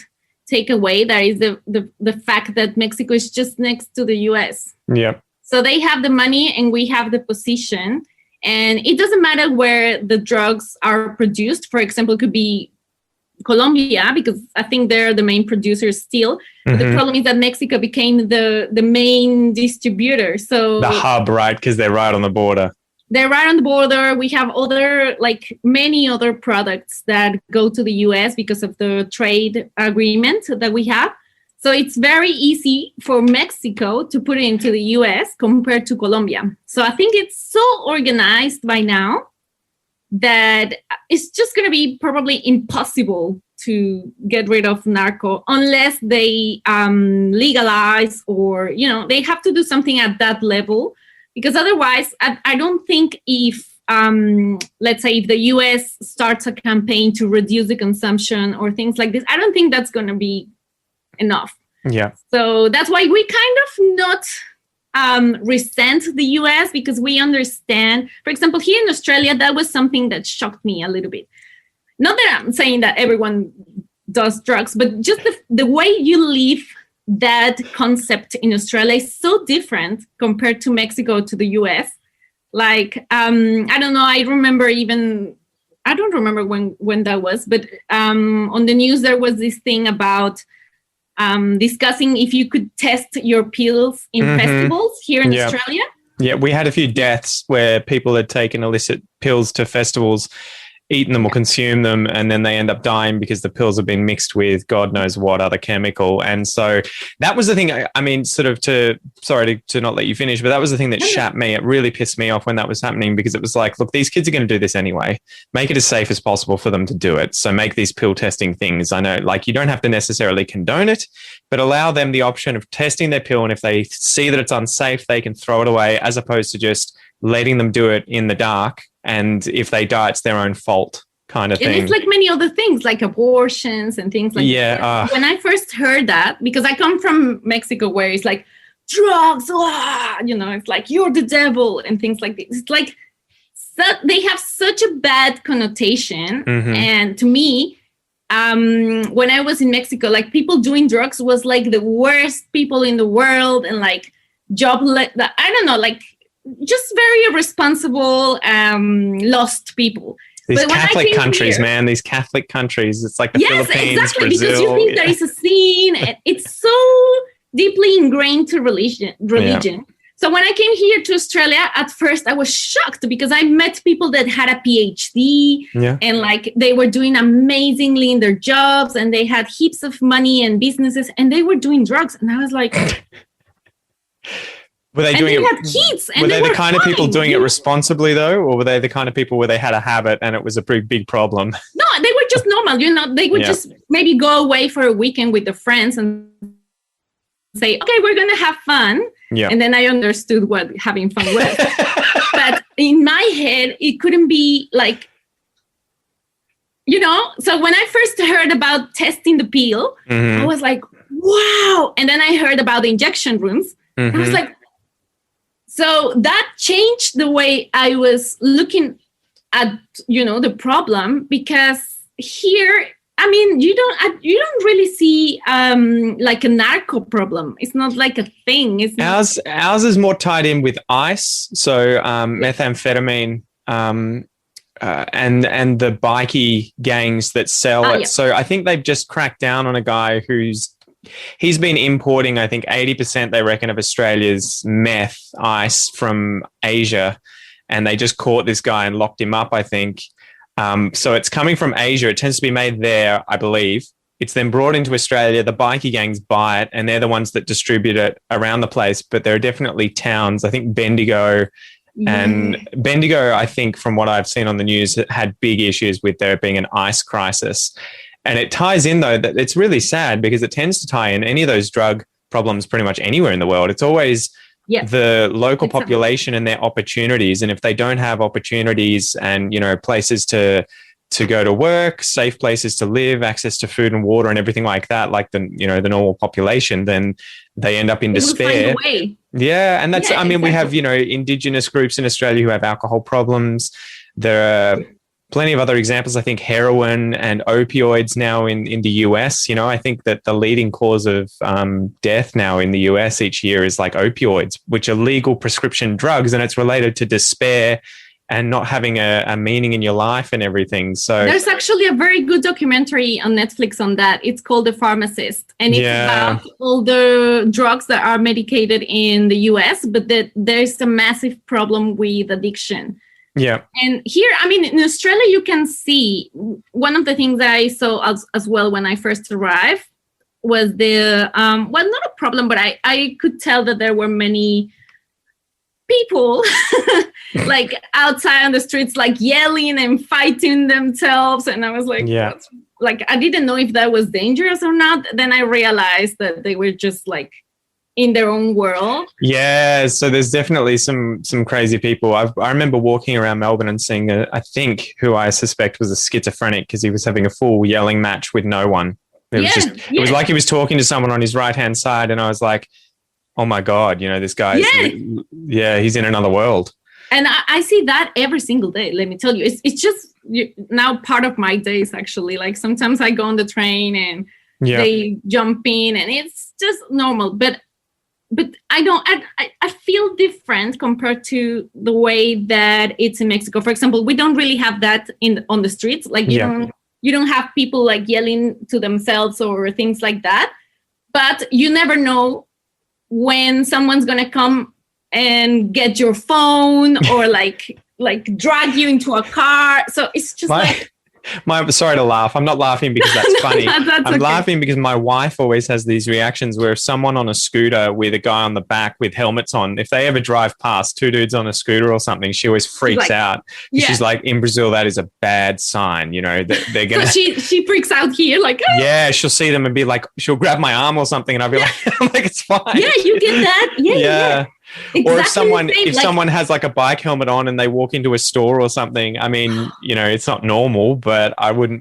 take away. That is the fact that Mexico is just next to the US. Yeah. So they have the money and we have the position. And it doesn't matter where the drugs are produced. For example, it could be Colombia, because I think they're the main producers still. But the problem is that Mexico became the main distributor. So the hub, right? Because they're right on the border. They're right on the border. We have many other products that go to the US because of the trade agreement that we have. So it's very easy for Mexico to put it into the US compared to Colombia. So I think it's so organized by now that it's just going to be probably impossible to get rid of narco unless they legalize, or, they have to do something at that level. Because otherwise, I don't think if, let's say, if the US starts a campaign to reduce the consumption or things like this, I don't think that's going to be enough. Yeah. So that's why we kind of not resent the US, because we understand. For example, here in Australia, that was something that shocked me a little bit. Not that I'm saying that everyone does drugs, but just the way you live that concept in Australia is so different compared to Mexico, to the US. Like, I don't know, I don't remember when that was, but on the news, there was this thing about discussing if you could test your pills in festivals here in Australia. Yeah, we had a few deaths where people had taken illicit pills to festivals, eaten them or consumed them, and then they end up dying because the pills have been mixed with God knows what other chemical. And so that was the thing. I mean, sorry to not let you finish, but that was the thing that shat me. It really pissed me off when that was happening, because it was like, look, these kids are going to do this anyway. Make it as safe as possible for them to do it. So make these pill testing things. I know, like, you don't have to necessarily condone it, but allow them the option of testing their pill. And if they see that it's unsafe, they can throw it away, as opposed to just letting them do it in the dark. And if they die, it's their own fault, kind of thing. And it's like many other things, like abortions and things like that. When I first heard that, because I come from Mexico, where it's like drugs, it's like you're the devil and things like this. It's like they have such a bad connotation. And to me, when I was in Mexico, like, people doing drugs was like the worst people in the world, and like I don't know, like, just very irresponsible, lost people. These Catholic countries, man, these Catholic countries. It's like the Philippines, exactly, Brazil. Because you think there is a scene, and it's so deeply ingrained to religion. Yeah. So when I came here to Australia, at first I was shocked, because I met people that had a PhD and like they were doing amazingly in their jobs, and they had heaps of money and businesses, and they were doing drugs. And I was like... Were they doing it? Kids, and were they the kind fine. of people doing it responsibly, though, or were they the kind of people where they had a habit and it was a big problem? No, they were just normal. They would just maybe go away for a weekend with their friends and say, "Okay, we're gonna have fun." Yeah. And then I understood what having fun was. But in my head, it couldn't be like, So when I first heard about testing the pill, I was like, "Wow!" And then I heard about the injection rooms. I was like. So that changed the way I was looking at, the problem, because here, I mean, you don't really see like a narco problem. It's not like a thing. Ours is more tied in with ice, so methamphetamine, and the bikie gangs that sell it. Yeah. So I think they've just cracked down on a guy he's been importing, I think, 80%, they reckon, of Australia's meth ice from Asia. And they just caught this guy and locked him up, I think. So it's coming from Asia. It tends to be made there, I believe. It's then brought into Australia. The bikie gangs buy it, and they're the ones that distribute it around the place. But there are definitely towns, I think Bendigo. And Bendigo, I think, from what I've seen on the news, had big issues with there being an ice crisis. And it ties in, though, that it's really sad, because it tends to tie in any of those drug problems pretty much anywhere in the world. It's always the local population and their opportunities. And if they don't have opportunities and, places to to go to work, safe places to live, access to food and water and everything like that, like the normal population, then they end up in despair. Find a way. Yeah. And that's, Yeah, I mean, we have, exactly. indigenous groups in Australia who have alcohol problems. There are plenty of other examples. I think heroin and opioids now in the US. I think that the leading cause of death now in the US each year is like opioids, which are legal prescription drugs, and it's related to despair and not having a meaning in your life and everything. So there's actually a very good documentary on Netflix on that. It's called The Pharmacist, and it's about all the drugs that are medicated in the US, but that there's a massive problem with addiction. Yeah. And here, I mean, in Australia, you can see one of the things that I saw as well when I first arrived was the, well, not a problem, but I could tell that there were many people like outside on the streets, like yelling and fighting themselves. And I was like, like, I didn't know if that was dangerous or not. Then I realized that they were just like in their own world. Yeah, so there's definitely some crazy people. I remember walking around Melbourne and seeing I think who I suspect was a schizophrenic, because he was having a full yelling match with no one. It was like he was talking to someone on his right-hand side, and I was like, oh my God, this guy, he's in another world. And I see that every single day, let me tell you. It's just now part of my days, actually. Like sometimes I go on the train and they jump in, and it's just normal. But I feel different compared to the way that it's in Mexico. For example, we don't really have that on the streets. Like you don't have people like yelling to themselves or things like that. But you never know when someone's gonna come and get your phone or like drag you into a car. So it's just sorry to laugh. I'm not laughing because that's funny. That's I'm laughing because my wife always has these reactions where if someone on a scooter with a guy on the back with helmets on, if they ever drive past two dudes on a scooter or something, she always freaks out. She's like, in Brazil, that is a bad sign. That they're gonna. So she freaks out here, like. Oh. Yeah, she'll see them and be like, she'll grab my arm or something, and I'll be like, it's fine. Yeah, you get that. Yeah. Exactly. Or if someone has like a bike helmet on and they walk into a store or something, I mean, it's not normal, but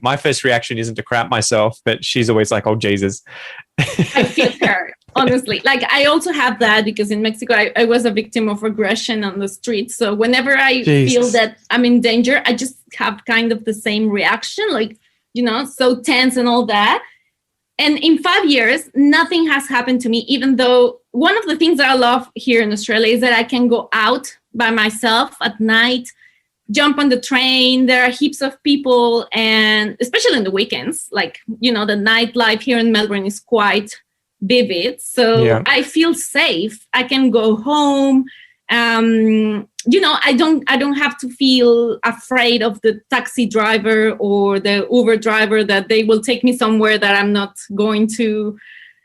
my first reaction isn't to crap myself, but she's always like, oh, Jesus. I feel her, honestly. Like I also have that because in Mexico, I was a victim of aggression on the streets. So whenever I feel that I'm in danger, I just have kind of the same reaction, like, so tense and all that. And in 5 years, nothing has happened to me, even though one of the things that I love here in Australia is that I can go out by myself at night, jump on the train. There are heaps of people, and especially in the weekends, like, the nightlife here in Melbourne is quite vivid. So I feel safe. I can go home. I don't have to feel afraid of the taxi driver or the Uber driver that they will take me somewhere that I'm not going to.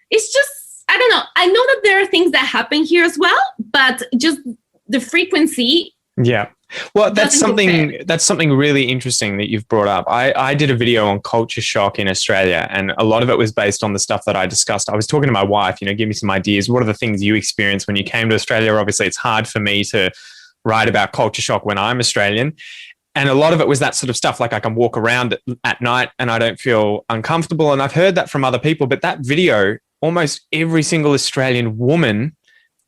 It's just, I don't know. I know that there are things that happen here as well, but just the frequency. Yeah. Well, that's something really interesting that you've brought up. I did a video on culture shock in Australia, and a lot of it was based on the stuff that I discussed. I was talking to my wife, give me some ideas. What are the things you experienced when you came to Australia? Obviously, it's hard for me to write about culture shock when I'm Australian. And a lot of it was that sort of stuff, like I can walk around at night and I don't feel uncomfortable. And I've heard that from other people, but that video, almost every single Australian woman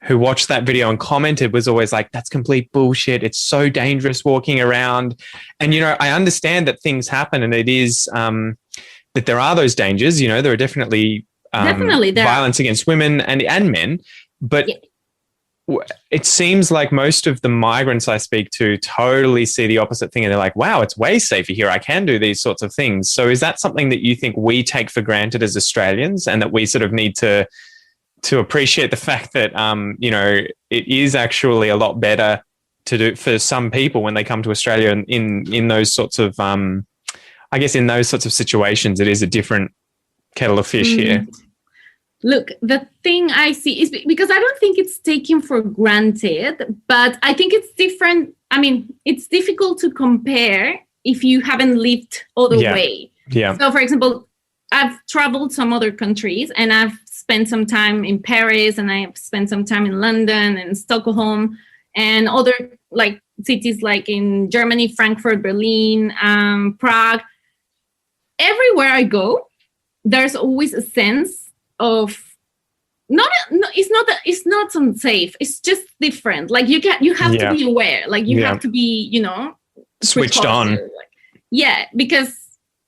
who watched that video and commented was always like, that's complete bullshit. It's so dangerous walking around. And, I understand that things happen, and it is that there are those dangers. There are definitely violence against women and men. But it seems like most of the migrants I speak to totally see the opposite thing. And they're like, wow, it's way safer here. I can do these sorts of things. So is that something that you think we take for granted as Australians, and that we sort of need to appreciate the fact that, it is actually a lot better to do for some people when they come to Australia in those sorts of, I guess in those sorts of situations, it is a different kettle of fish here. Look, the thing I see is because I don't think it's taken for granted, but I think it's different. I mean, it's difficult to compare if you haven't lived all the way. Yeah. So, for example, I've traveled some other countries, and I've spent some time in Paris, and I've spent some time in London and Stockholm. and other like cities like in Germany, Frankfurt, Berlin, Prague. Everywhere I go, there's always a sense of it's not unsafe. It's just different. Like you have to be aware. Like you have to be, switched on. Yeah, because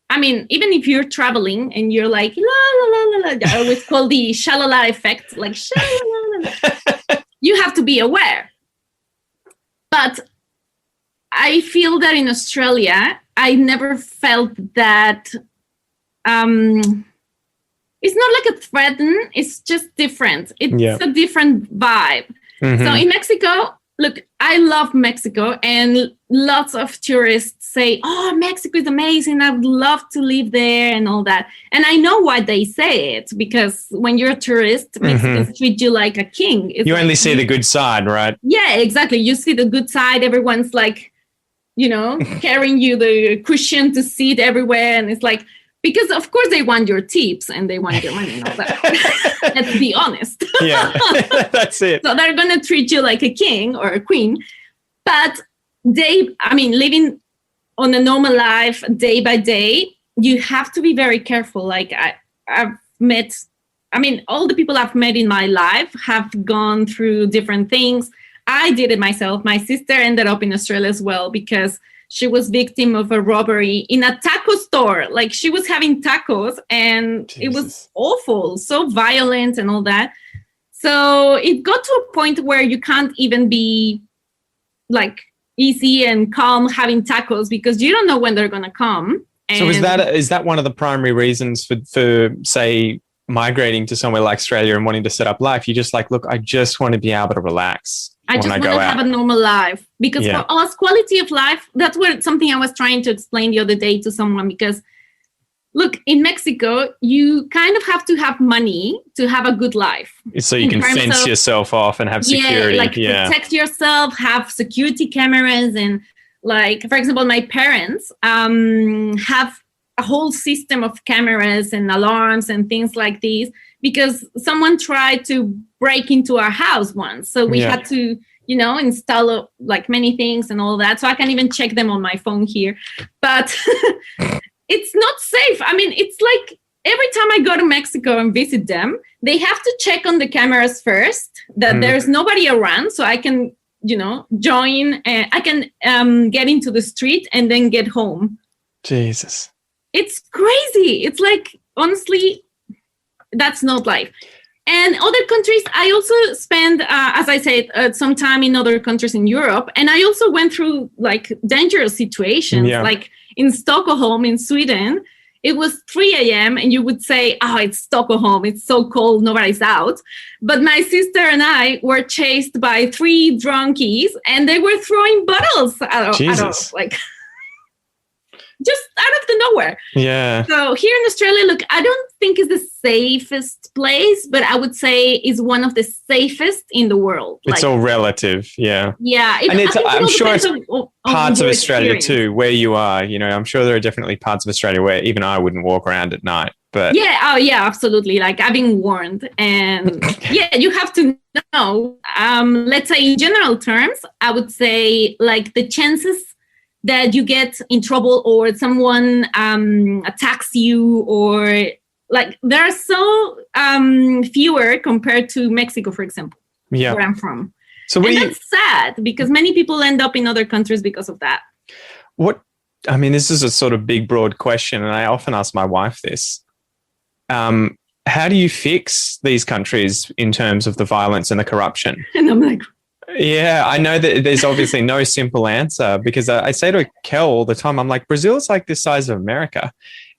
I mean, even if you're traveling and you're like la la la la la, I always call the shalala effect, like shalala. You have to be aware. But I feel that in Australia, I never felt that. It's not like a threaten. It's just different. It's a different vibe. So in Mexico, look, I love Mexico, and lots of tourists say, "Oh, Mexico is amazing. I would love to live there," and all that. And I know why they say it, because when you're a tourist, Mexicans treat you like a king. It's you only see the good side, right? Yeah, exactly. You see the good side. Everyone's like, carrying you the cushion to sit everywhere, and it's like. Because, of course, they want your tips and they want your money and all that. Let's be honest. Yeah, that's it. So they're going to treat you like a king or a queen. But living on a normal life day by day, you have to be very careful. Like all the people I've met in my life have gone through different things. I did it myself. My sister ended up in Australia as well because she was victim of a robbery in a taco store. Like she was having tacos and it was awful, so violent and all that. So it got to a point where you can't even be like easy and calm having tacos because you don't know when they're going to come. And so is that one of the primary reasons for say migrating to somewhere like Australia and wanting to set up life? You just like, look, I just want to be able to relax. I just want to have a normal life because for us, quality of life, that's something I was trying to explain the other day to someone because look, in Mexico, you kind of have to have money to have a good life. So you can fence yourself off and have security. Protect yourself, have security cameras. And like, for example, my parents have a whole system of cameras and alarms and things like these because someone tried to break into our house once. So we had to, install like many things and all that. So I can even check them on my phone here. But it's not safe. I mean, it's like every time I go to Mexico and visit them, they have to check on the cameras first that there's nobody around. So I can, join, I can get into the street and then get home. Jesus. It's crazy. It's like, honestly, that's not life. And other countries, I also spent, as I said, some time in other countries in Europe. And I also went through like dangerous situations. Yeah. Like in Stockholm, in Sweden, it was 3 a.m. and you would say, oh, it's Stockholm. It's so cold. Nobody's out. But my sister and I were chased by 3 drunkies and they were throwing bottles at us. Like, just out of the nowhere. Yeah. So here in Australia, look, I don't think it's the safest place, but I would say is one of the safest in the world. It's all relative. Yeah. Yeah. And I'm sure it's parts of Australia too, where you are, I'm sure there are definitely parts of Australia where even I wouldn't walk around at night, but yeah. Oh yeah, absolutely. Like I've been warned and yeah, you have to know, let's say in general terms, I would say like the chances that you get in trouble or someone attacks you or like there are so fewer compared to Mexico, for example, where I'm from. So that's sad because many people end up in other countries because of that. This is a sort of big, broad question, and I often ask my wife this. How do you fix these countries in terms of the violence and the corruption? And I'm like, yeah, I know that there's obviously no simple answer because I say to Kel all the time, I'm like, Brazil is like the size of America.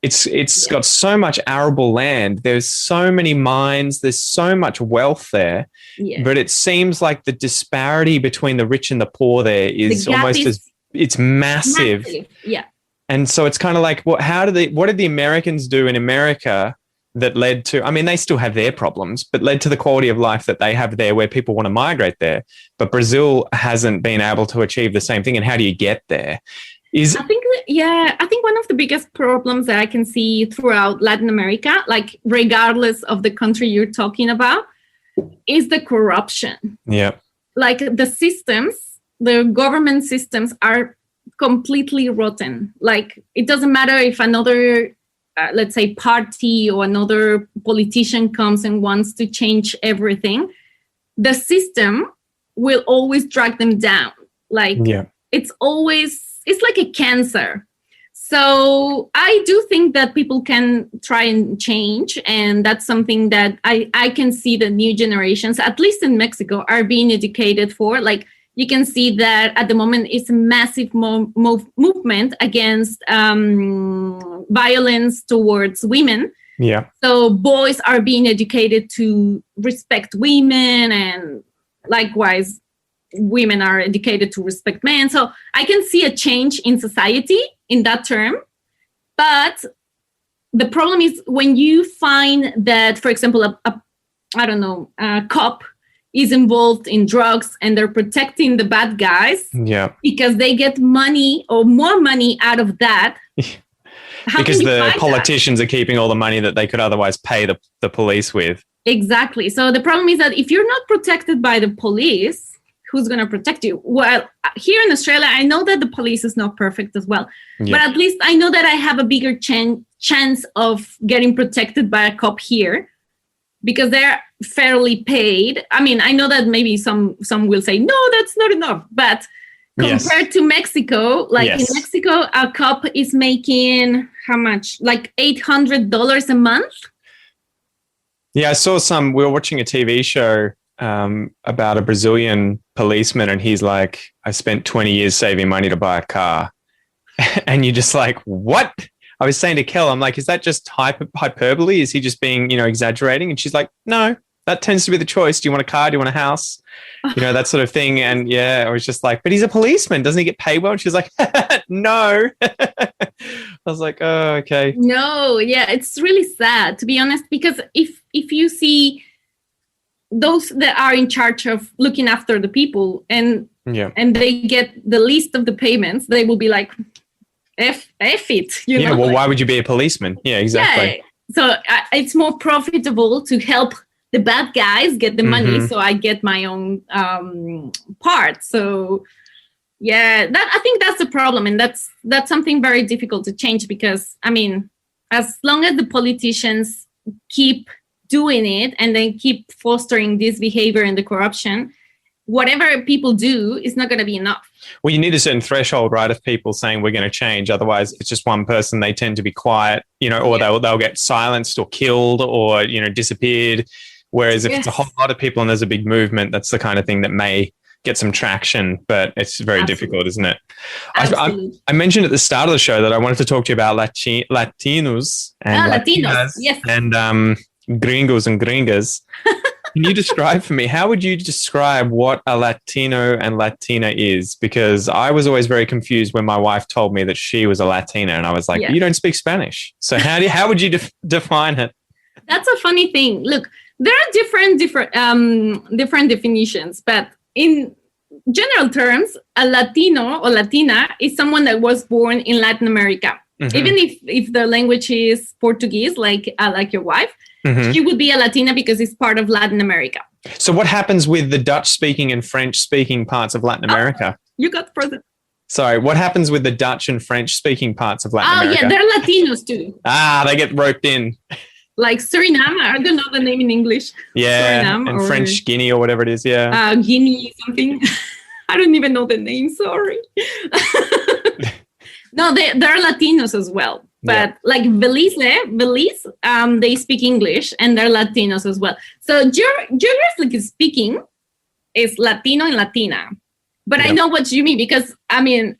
It's got so much arable land. There's so many mines. There's so much wealth there. Yeah. But it seems like the disparity between the rich and the poor there is it's massive. Yeah. And so it's kind of like, what did the Americans do in America that led to, they still have their problems, but led to the quality of life that they have there where people want to migrate there. But Brazil hasn't been able to achieve the same thing. And how do you get there? I think one of the biggest problems that I can see throughout Latin America, like regardless of the country you're talking about, is the corruption. Yeah. like the government systems are completely rotten. Like it doesn't matter if another, let's say, party or another politician comes and wants to change everything, the system will always drag them down. Like it's like a cancer. So I do think that people can try and change. And that's something that I can see the new generations, at least in Mexico, are being educated for. Like you can see that at the moment it's a massive movement against violence towards women. Yeah. So boys are being educated to respect women, and likewise, women are educated to respect men. So I can see a change in society in that term. But the problem is when you find that, for example, a cop is involved in drugs and they're protecting the bad guys because they get money or more money out of that. Because the politicians are keeping all the money that they could otherwise pay the police with. Exactly. So the problem is that if you're not protected by the police, who's going to protect you? Well, here in Australia, I know that the police is not perfect as well. Yeah. But at least I know that I have a bigger chance of getting protected by a cop here because they're fairly paid. I mean, I know that maybe some will say, no, that's not enough. But compared to Mexico, in Mexico, a cop is making how much? Like $800 a month? Yeah, I saw we were watching a TV show about a Brazilian policeman, and he's like, I spent 20 years saving money to buy a car. And you're just like, what? I was saying to Kel, I'm like, is that just hyperbole? Is he just being, exaggerating? And she's like, no, that tends to be the choice. Do you want a car? Do you want a house? That sort of thing. And I was just like, but he's a policeman. Doesn't he get paid well? And she's like, no. I was like, oh, okay. No, yeah, it's really sad, to be honest, because if you see those that are in charge of looking after the people and they get the least of the payments, they will be like, F it. Well, why would you be a policeman? Yeah, exactly. Yeah. So it's more profitable to help the bad guys get the money, so I get my own part. So I think that's the problem, and that's something very difficult to change because, I mean, as long as the politicians keep doing it and then keep fostering this behavior and the corruption, whatever people do is not going to be enough. Well, you need a certain threshold, right, of people saying we're going to change. Otherwise, it's just one person. They tend to be quiet, or they'll get silenced or killed or, disappeared. Whereas if it's a whole lot of people and there's a big movement, that's the kind of thing that may get some traction, but it's very difficult, isn't it? I mentioned at the start of the show that I wanted to talk to you about Latinos and Latinos, yes, and gringos and gringas. Can you describe for me, how would you describe what a Latino and Latina is? Because I was always very confused when my wife told me that she was a Latina, and I was like, you don't speak Spanish. So how would you define it? That's a funny thing. Look, there are different definitions, but in general terms, a Latino or Latina is someone that was born in Latin America. Mm-hmm. Even if the language is Portuguese, like your wife, she would be a Latina because it's part of Latin America. So what happens with the Dutch-speaking and French-speaking parts of Latin America? You got further. Sorry, what happens with the Dutch and French-speaking parts of Latin America? Oh, yeah, they're Latinos too. They get roped in. Like Suriname, I don't know the name in English. Yeah, Suriname and French Guinea or whatever it is, yeah. Guinea something. I don't even know the name, sorry. No, they're Latinos as well. But like Belize, they speak English and they're Latinos as well. So geographically speaking, it's Latino and Latina. But I know what you mean because, I mean,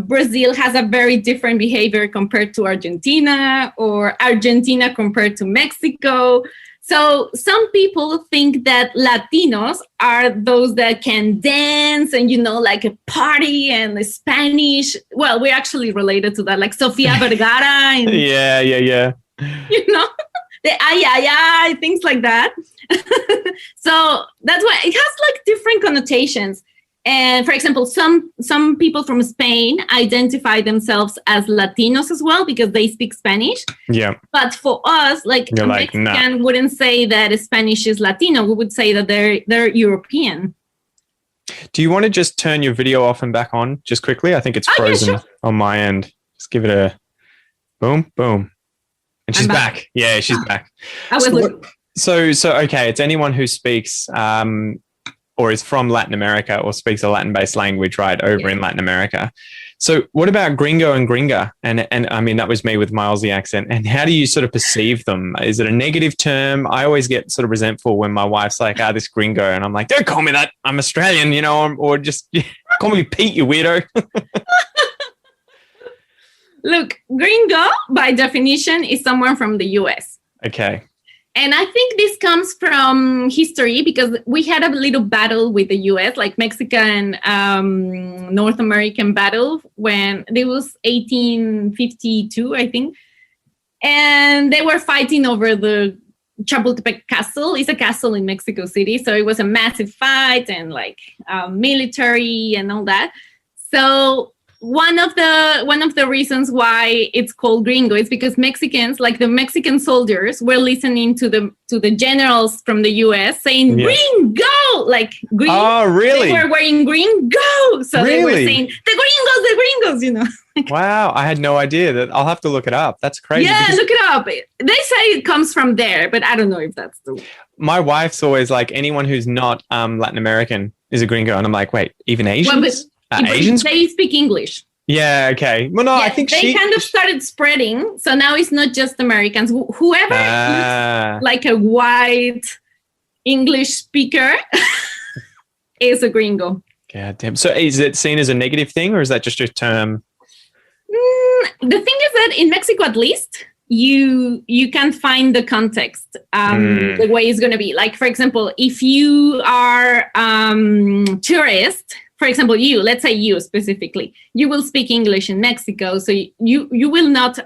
Brazil has a very different behavior compared to Argentina or Argentina compared to Mexico. So some people think that Latinos are those that can dance and, like a party and the Spanish. Well, we're actually related to that, like Sofia Vergara. And, yeah. The ay, things like that. So that's why it has like different connotations. And for example, some people from Spain identify themselves as Latinos as well because they speak Spanish. Yeah. But for us, like a Mexican wouldn't say that Spanish is Latino. We would say that they're European. Do you want to just turn your video off and back on just quickly? I think it's Oh, yeah, frozen sure. on my end. Just give it a boom, boom. And she's I'm back. back. Yeah, she's back. I was looking. So okay, it's anyone who speaks or is from Latin America or speaks a Latin-based language, right, over in Latin America. So what about gringo and gringa? And I mean, that was me with my Aussie accent. And how do you sort of perceive them? Is it a negative term? I always get sort of resentful when my wife's like, this gringo. And I'm like, don't call me that. I'm Australian, you know, or just call me Pete, you weirdo. Look, gringo, by definition, is someone from the US. Okay. And I think this comes from history because we had a little battle with the US, like Mexican North American battle when it was 1852, I think. And they were fighting over the Chapultepec Castle. It's a castle in Mexico City. So it was a massive fight and like military and all that. So one of the reasons why it's called gringo is because Mexicans, like the Mexican soldiers, were listening to the generals from the US saying gringo, like green. Oh, really? They were wearing gringo, so really? They were saying the gringos, you know. Wow, I had no idea that. I'll have to look it up. That's crazy. Yeah, look it up. They say it comes from there, but I don't know if that's true. My wife's always like, anyone who's not Latin American is a gringo, and I'm like, wait, even Asians? Asians? They speak English. Yeah, okay. Well, no, I think they kind of started spreading. So now it's not just Americans. Whoever looks like a white English speaker is a gringo. God damn. So is it seen as a negative thing or is that just a term? The thing is that in Mexico, at least, you can find the context, the way it's going to be. Like, for example, if you are tourist, for example, let's say you specifically, you will speak English in Mexico. So you will not,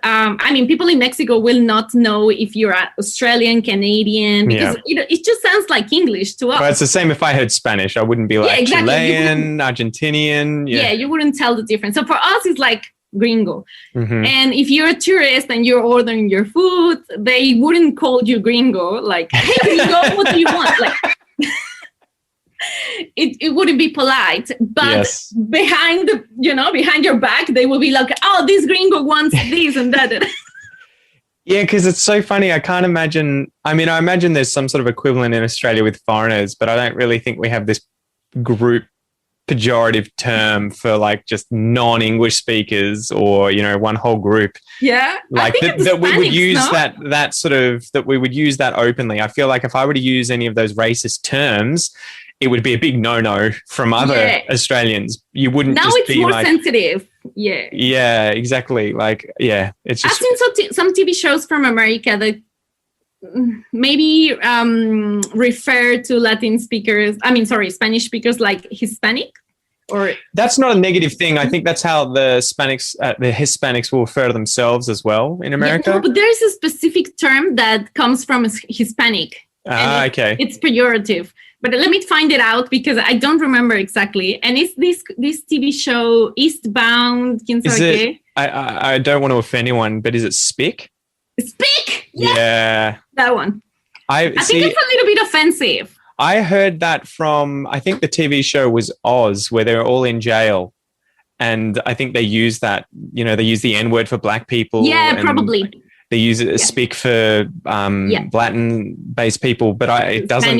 people in Mexico will not know if you're Australian, Canadian, because it just sounds like English to us. Well, it's the same if I heard Spanish. I wouldn't be like Chilean, Argentinian. Yeah, you wouldn't tell the difference. So for us, it's like gringo. And if you're a tourist and you're ordering your food, they wouldn't call you gringo. Like, hey, gringo, what do you want? Like, it wouldn't be polite, but behind your back, they will be like, oh, this gringo wants this and that. Yeah, because it's so funny. I can't imagine. I mean, I imagine there's some sort of equivalent in Australia with foreigners, but I don't really think we have this group pejorative term for like just non-English speakers or, you know, one whole group. Yeah. Like that we would use that we would use that openly. I feel like if I were to use any of those racist terms, it would be a big no-no from other Australians. You wouldn't now just it's be more like, sensitive. Yeah. Yeah, exactly. Like, yeah, it's just. I've seen some TV shows from America that maybe refer to Spanish speakers like Hispanic. Or that's not a negative thing. I think that's how the Hispanics will refer to themselves as well in America. Yeah, no, but there's a specific term that comes from Hispanic. Okay. It's pejorative. But let me find it out because I don't remember exactly. And it's this TV show, Eastbound. Is it, I don't want to offend anyone, but is it Spick? Spick? Yes. Yeah. That one. I think it's a little bit offensive. I heard that from, I think the TV show was Oz, where they're all in jail. And I think they use that, you know, they use the N-word for black people. Yeah, probably. They use it as speak for Latin-based people, but it doesn't.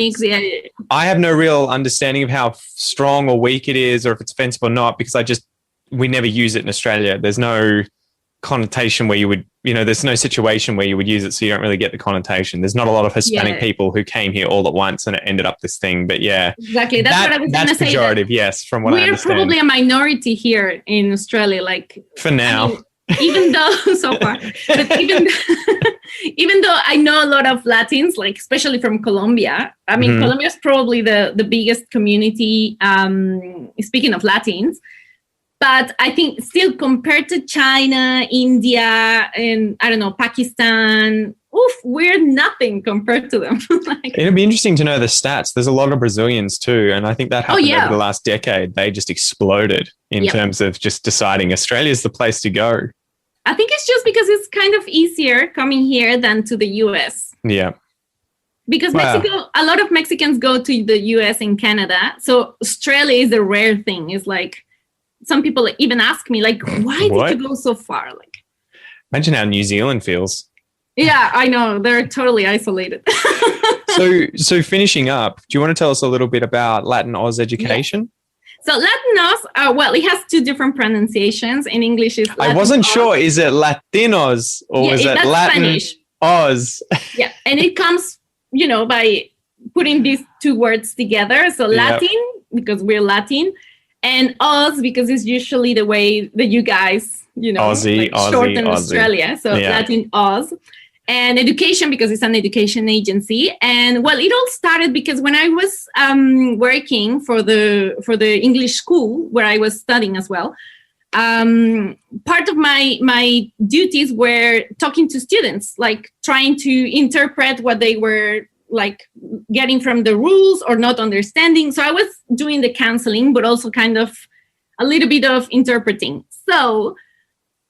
I have no real understanding of how strong or weak it is, or if it's offensive or not, because we never use it in Australia. There's no connotation where you would, you know, there's no situation where you would use it, so you don't really get the connotation. There's not a lot of Hispanic people who came here all at once and it ended up this thing. But yeah, exactly. That's what I was going to say. That's pejorative, yes, from what I understand. We're probably a minority here in Australia, like for now. Even though so far, but even though I know a lot of Latins, like especially from Colombia. I mean, Colombia is probably the biggest community. Speaking of Latins, but I think still compared to China, India, and I don't know, Pakistan, we're nothing compared to them. It'll be interesting to know the stats. There's a lot of Brazilians too, and I think that happened over the last decade. They just exploded in terms of just deciding Australia's the place to go. I think it's just because it's kind of easier coming here than to the US. Yeah. Because Wow. Mexico, a lot of Mexicans go to the US and Canada. So Australia is a rare thing. It's like some people even ask me, like, why What? did you go so far? Like, Imagine how New Zealand feels. yeah, I know. They're totally isolated. So finishing up, do you want to tell us a little bit about Latin Oz education? So Latinos, well, it has two different pronunciations. In English, is I wasn't Latinos. sure. Is it Latinos or is it that's Latin Spanish. Oz? Yeah, and it comes, by putting these two words together. So Latin, because we're Latin, and Oz, because it's usually the way that you guys, Aussie, short in Aussie. Australia. So Yeah. Latin Oz. And education, because it's an education agency. And well, it all started because when I was working for the English school where I was studying as well, part of my duties were talking to students, like trying to interpret what they were like getting from the rules or not understanding. So I was doing the counseling, but also kind of a little bit of interpreting. So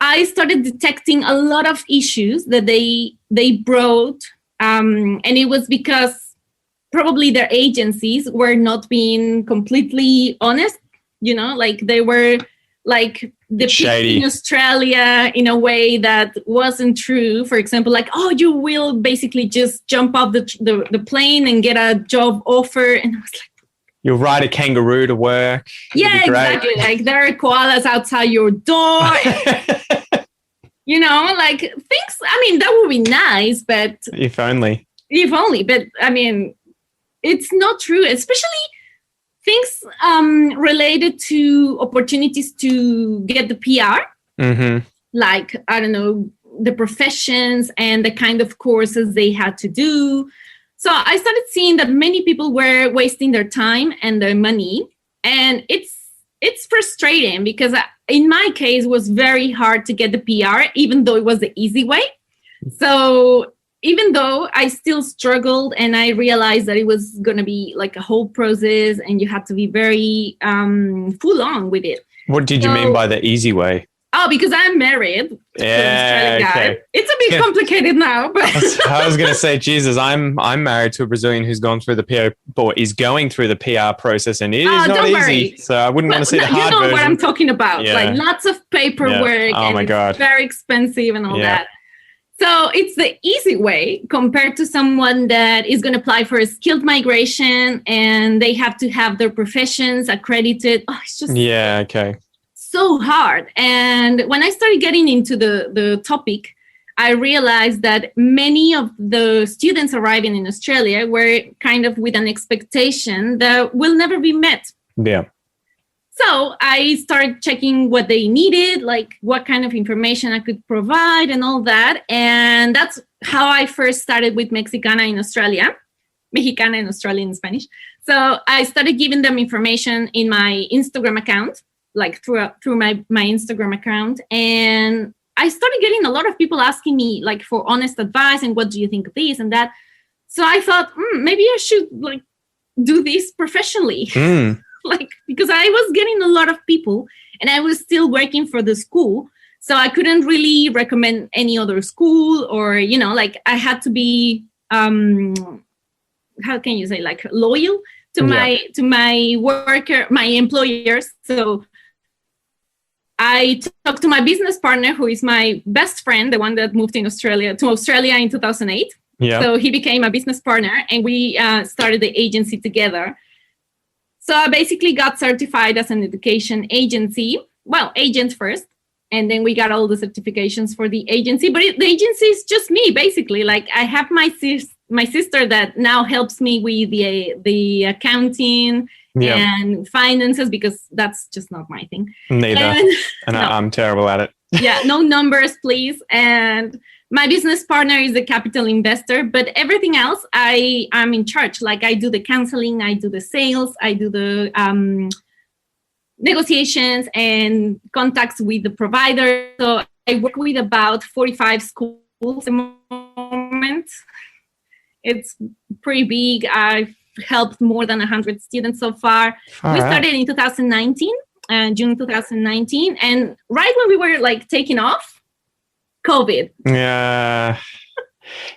I started detecting a lot of issues that they brought, and it was because probably their agencies were not being completely honest. Like they were like depicting Australia in a way that wasn't true. For example, like, oh, you will basically just jump off the plane and get a job offer, and I was like, You'll ride a kangaroo to work. yeah, exactly. Like there are koalas outside your door. Like things, I mean, that would be nice, but If only. but I mean, it's not true, especially things related to opportunities to get the PR. Mm-hmm. Like, I don't know, the professions and the kind of courses they had to do. So I started seeing that many people were wasting their time and their money. And it's frustrating because in my case, it was very hard to get the PR, even though it was the easy way. So even though I still struggled and I realized that it was going to be like a whole process and you had to be very full on with it. What did you mean by the easy way? Oh, because I'm married to an Australian guy. Okay. It's a bit complicated now, but I was going to say, Jesus, I'm married to a Brazilian who's gone through the PR, or is going through the PR process, and it is not don't easy. worry. So I wouldn't want to see the hard You know version. what I'm talking about. Yeah. Like lots of paperwork. Yeah. Oh my God. It's very expensive and all Yeah. that. So it's the easy way compared to someone that is going to apply for a skilled migration and they have to have their professions accredited. Oh, it's just so hard. And when I started getting into the topic, I realized that many of the students arriving in Australia were kind of with an expectation that will never be met. Yeah. So I started checking what they needed, like what kind of information I could provide and all that. And that's how I first started with Mexicana in Australia, Mexicana in Australia in Spanish. So I started giving them information in my Instagram account, like through my Instagram account. And I started getting a lot of people asking me like for honest advice and what do you think of this and that. So I thought, maybe I should like do this professionally. Like, because I was getting a lot of people and I was still working for the school. So I couldn't really recommend any other school or, like I had to be, how can you say, like loyal to my worker, my employers. So I talked to my business partner, who is my best friend, the one that moved to Australia in 2008. Yeah. So he became a business partner and we started the agency together. So I basically got certified as an education agency. Well, agent first. And then we got all the certifications for the agency. But the agency is just me, basically. Like I have my sister that now helps me with the accounting and finances, because that's just not my thing. Neither. And I'm terrible at it. Yeah, no numbers, please. And my business partner is a capital investor, but everything else I'm in charge. Like I do the counseling, I do the sales, I do the negotiations and contacts with the provider. So I work with about 45 schools at the moment. It's pretty big. I've helped more than 100 students so far. We started in 2019, June 2019. And right when we were like taking off, COVID. Yeah.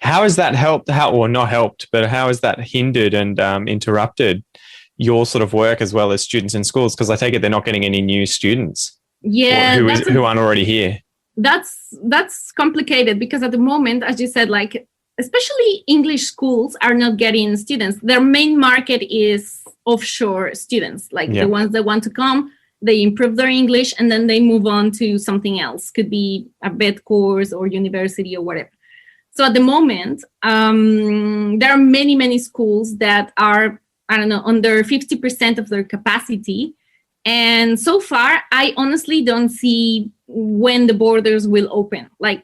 How has that helped? Or not helped, but how has that hindered and interrupted your sort of work as well as students in schools? Because I take it they're not getting any new students Yeah, who aren't already here. That's complicated because at the moment, as you said, like especially English schools are not getting students. Their main market is offshore students, like the ones that want to come, they improve their English, and then they move on to something else. Could be a BEd course or university or whatever. So at the moment, there are many schools that are, I don't know, under 50% of their capacity. And so far, I honestly don't see when the borders will open. Like,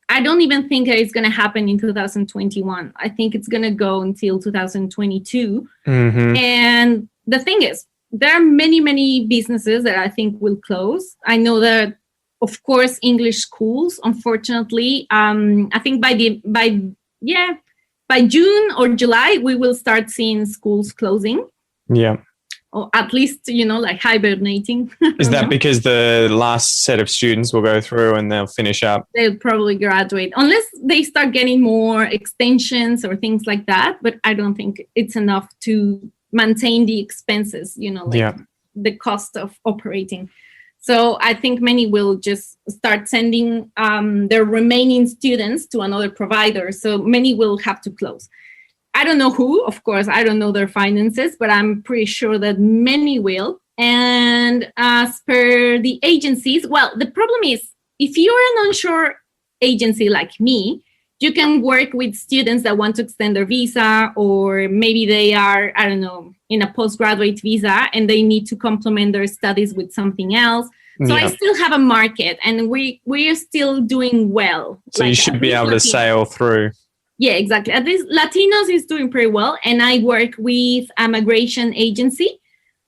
I don't even think that it's going to happen in 2021. I think it's going to go until 2022. Mm-hmm. And the thing is, there are many businesses that I think will close. I know that, of course, English schools, unfortunately, I think by June or July, we will start seeing schools closing. Yeah. Or at least, like hibernating. Is that because the last set of students will go through and they'll finish up? They'll probably graduate, unless they start getting more extensions or things like that. But I don't think it's enough to maintain the expenses, the cost of operating. So I think many will just start sending their remaining students to another provider. So many will have to close. I don't know who, of course, I don't know their finances, but I'm pretty sure that many will. And as per the agencies, well, the problem is if you're an onshore agency like me, you can work with students that want to extend their visa, or maybe they are, I don't know, in a postgraduate visa and they need to complement their studies with something else. So I still have a market and we are still doing well. So you should be able to sail through. Yeah, exactly. At least Latinos is doing pretty well. And I work with a migration agency.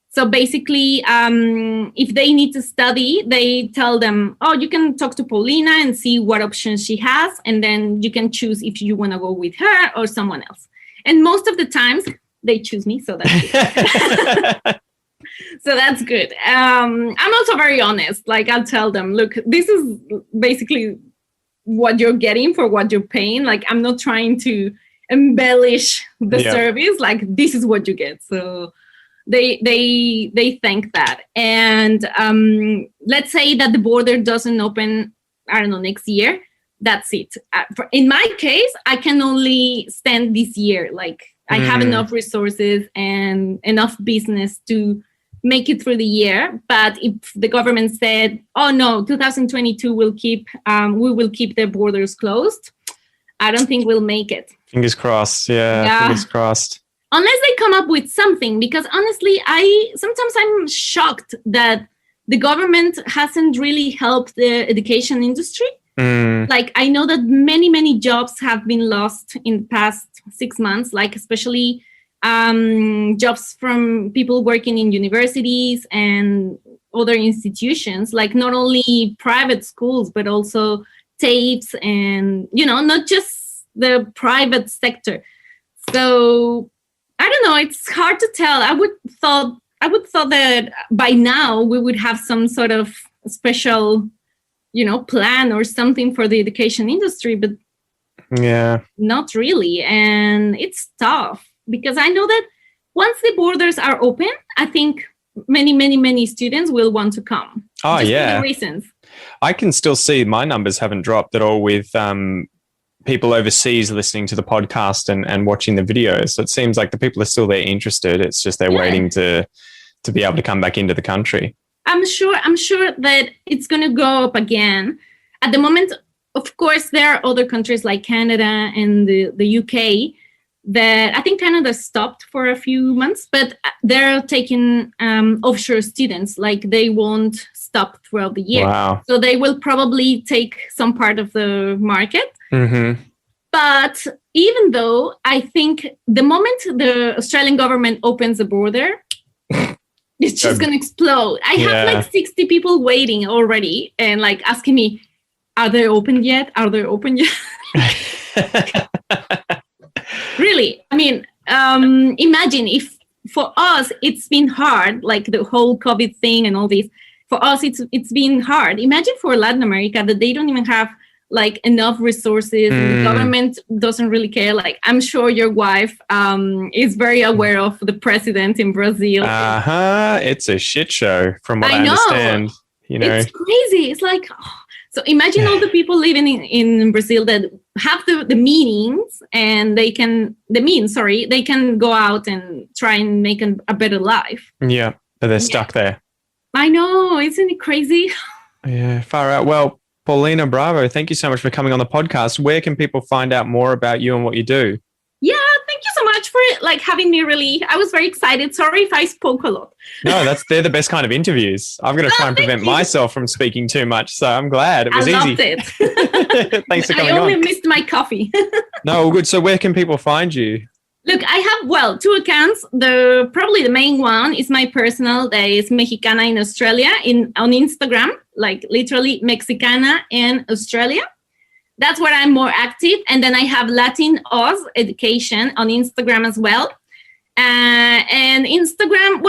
So basically, if they need to study, they tell them, oh, you can talk to Paulina and see what options she has. And then you can choose if you want to go with her or someone else. And most of the times they choose me. So that's good. So that's good. I'm also very honest. Like I'll tell them, look, this is basically what you're getting for what you're paying. Like I'm not trying to embellish the service. Like this is what you get. So they thank that. And let's say that the border doesn't open, I don't know, next year. That's it. In my case, I can only stand this year. Like I have enough resources and enough business to make it through the year. But if the government said, oh no, 2022 we will keep the borders closed, I don't think we'll make it. Fingers crossed. Yeah. Fingers crossed. Unless they come up with something, because honestly, sometimes I'm shocked that the government hasn't really helped the education industry. Like I know that many jobs have been lost in the past 6 months, like especially jobs from people working in universities and other institutions, like not only private schools, but also TAFEs and, not just the private sector. So I don't know, it's hard to tell. I would thought that by now we would have some sort of special, plan or something for the education industry, but not really. And it's tough. Because I know that once the borders are open, I think many students will want to come. Oh, just for the reasons. I can still see my numbers haven't dropped at all with people overseas listening to the podcast and watching the videos. So it seems like the people are still there interested. It's just they're waiting to be able to come back into the country. I'm sure that it's going to go up again. At the moment, of course, there are other countries like Canada and the UK that I think Canada stopped for a few months, but they're taking offshore students. Like they won't stop throughout the year. Wow. So they will probably take some part of the market. Mm-hmm. But even though I think the moment the Australian government opens the border, it's just going to explode. I have like 60 people waiting already and like asking me, are they open yet? Are they open yet? Really, I mean, imagine if for us it's been hard, like the whole COVID thing and all this. For us, it's been hard. Imagine for Latin America that they don't even have like enough resources. And the government doesn't really care. Like, I'm sure your wife is very aware of the president in Brazil. It's a shit show from what I understand. You know, it's crazy. It's like, so imagine all the people living in Brazil that have the means, and they can go out and try and make a better life. Yeah, but they're stuck there. I know. Isn't it crazy? Yeah, far out. Well, Paulina Bravo, thank you so much for coming on the podcast. Where can people find out more about you and what you do? Yeah, thank you so much for having me. Really, I was very excited. Sorry if I spoke a lot. No, they're the best kind of interviews. I've got to try and prevent myself from speaking too much. So I'm glad it was easy. I loved it. Thanks for coming on. I only missed my coffee. No, good. So where can people find you? Look, I have, 2 accounts. Probably the main one is my personal, that is Mexicana in Australia on Instagram, like literally Mexicana in Australia. That's where I'm more active. And then I have Latin Oz Education on Instagram as well. And Instagram,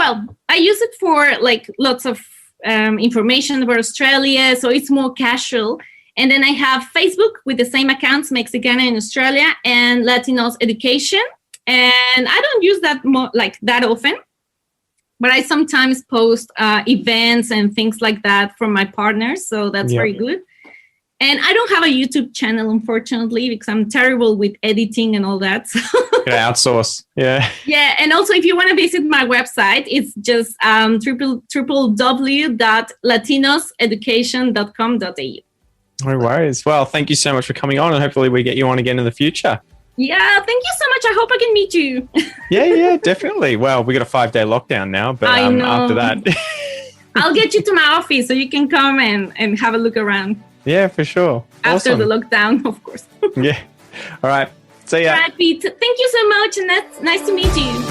I use it for like lots of information about Australia. So it's more casual. And then I have Facebook with the same accounts, Mexicana in Australia and Latin Oz Education. And I don't use that that often, but I sometimes post events and things like that from my partners. So that's very good. And I don't have a YouTube channel, unfortunately, because I'm terrible with editing and all that. So outsource. Yeah. Yeah. And also, if you want to visit my website, it's just www.latinoseducation.com.au. No worries. Well, thank you so much for coming on, and hopefully we get you on again in the future. Yeah, thank you so much. I hope I can meet you. Yeah, definitely. Well, we got a 5-day lockdown now, but after that. I'll get you to my office so you can come and have a look around. Yeah, for sure. After the lockdown, of course. Yeah. All right. See ya. All right, Pete. Thank you so much, and that's nice to meet you.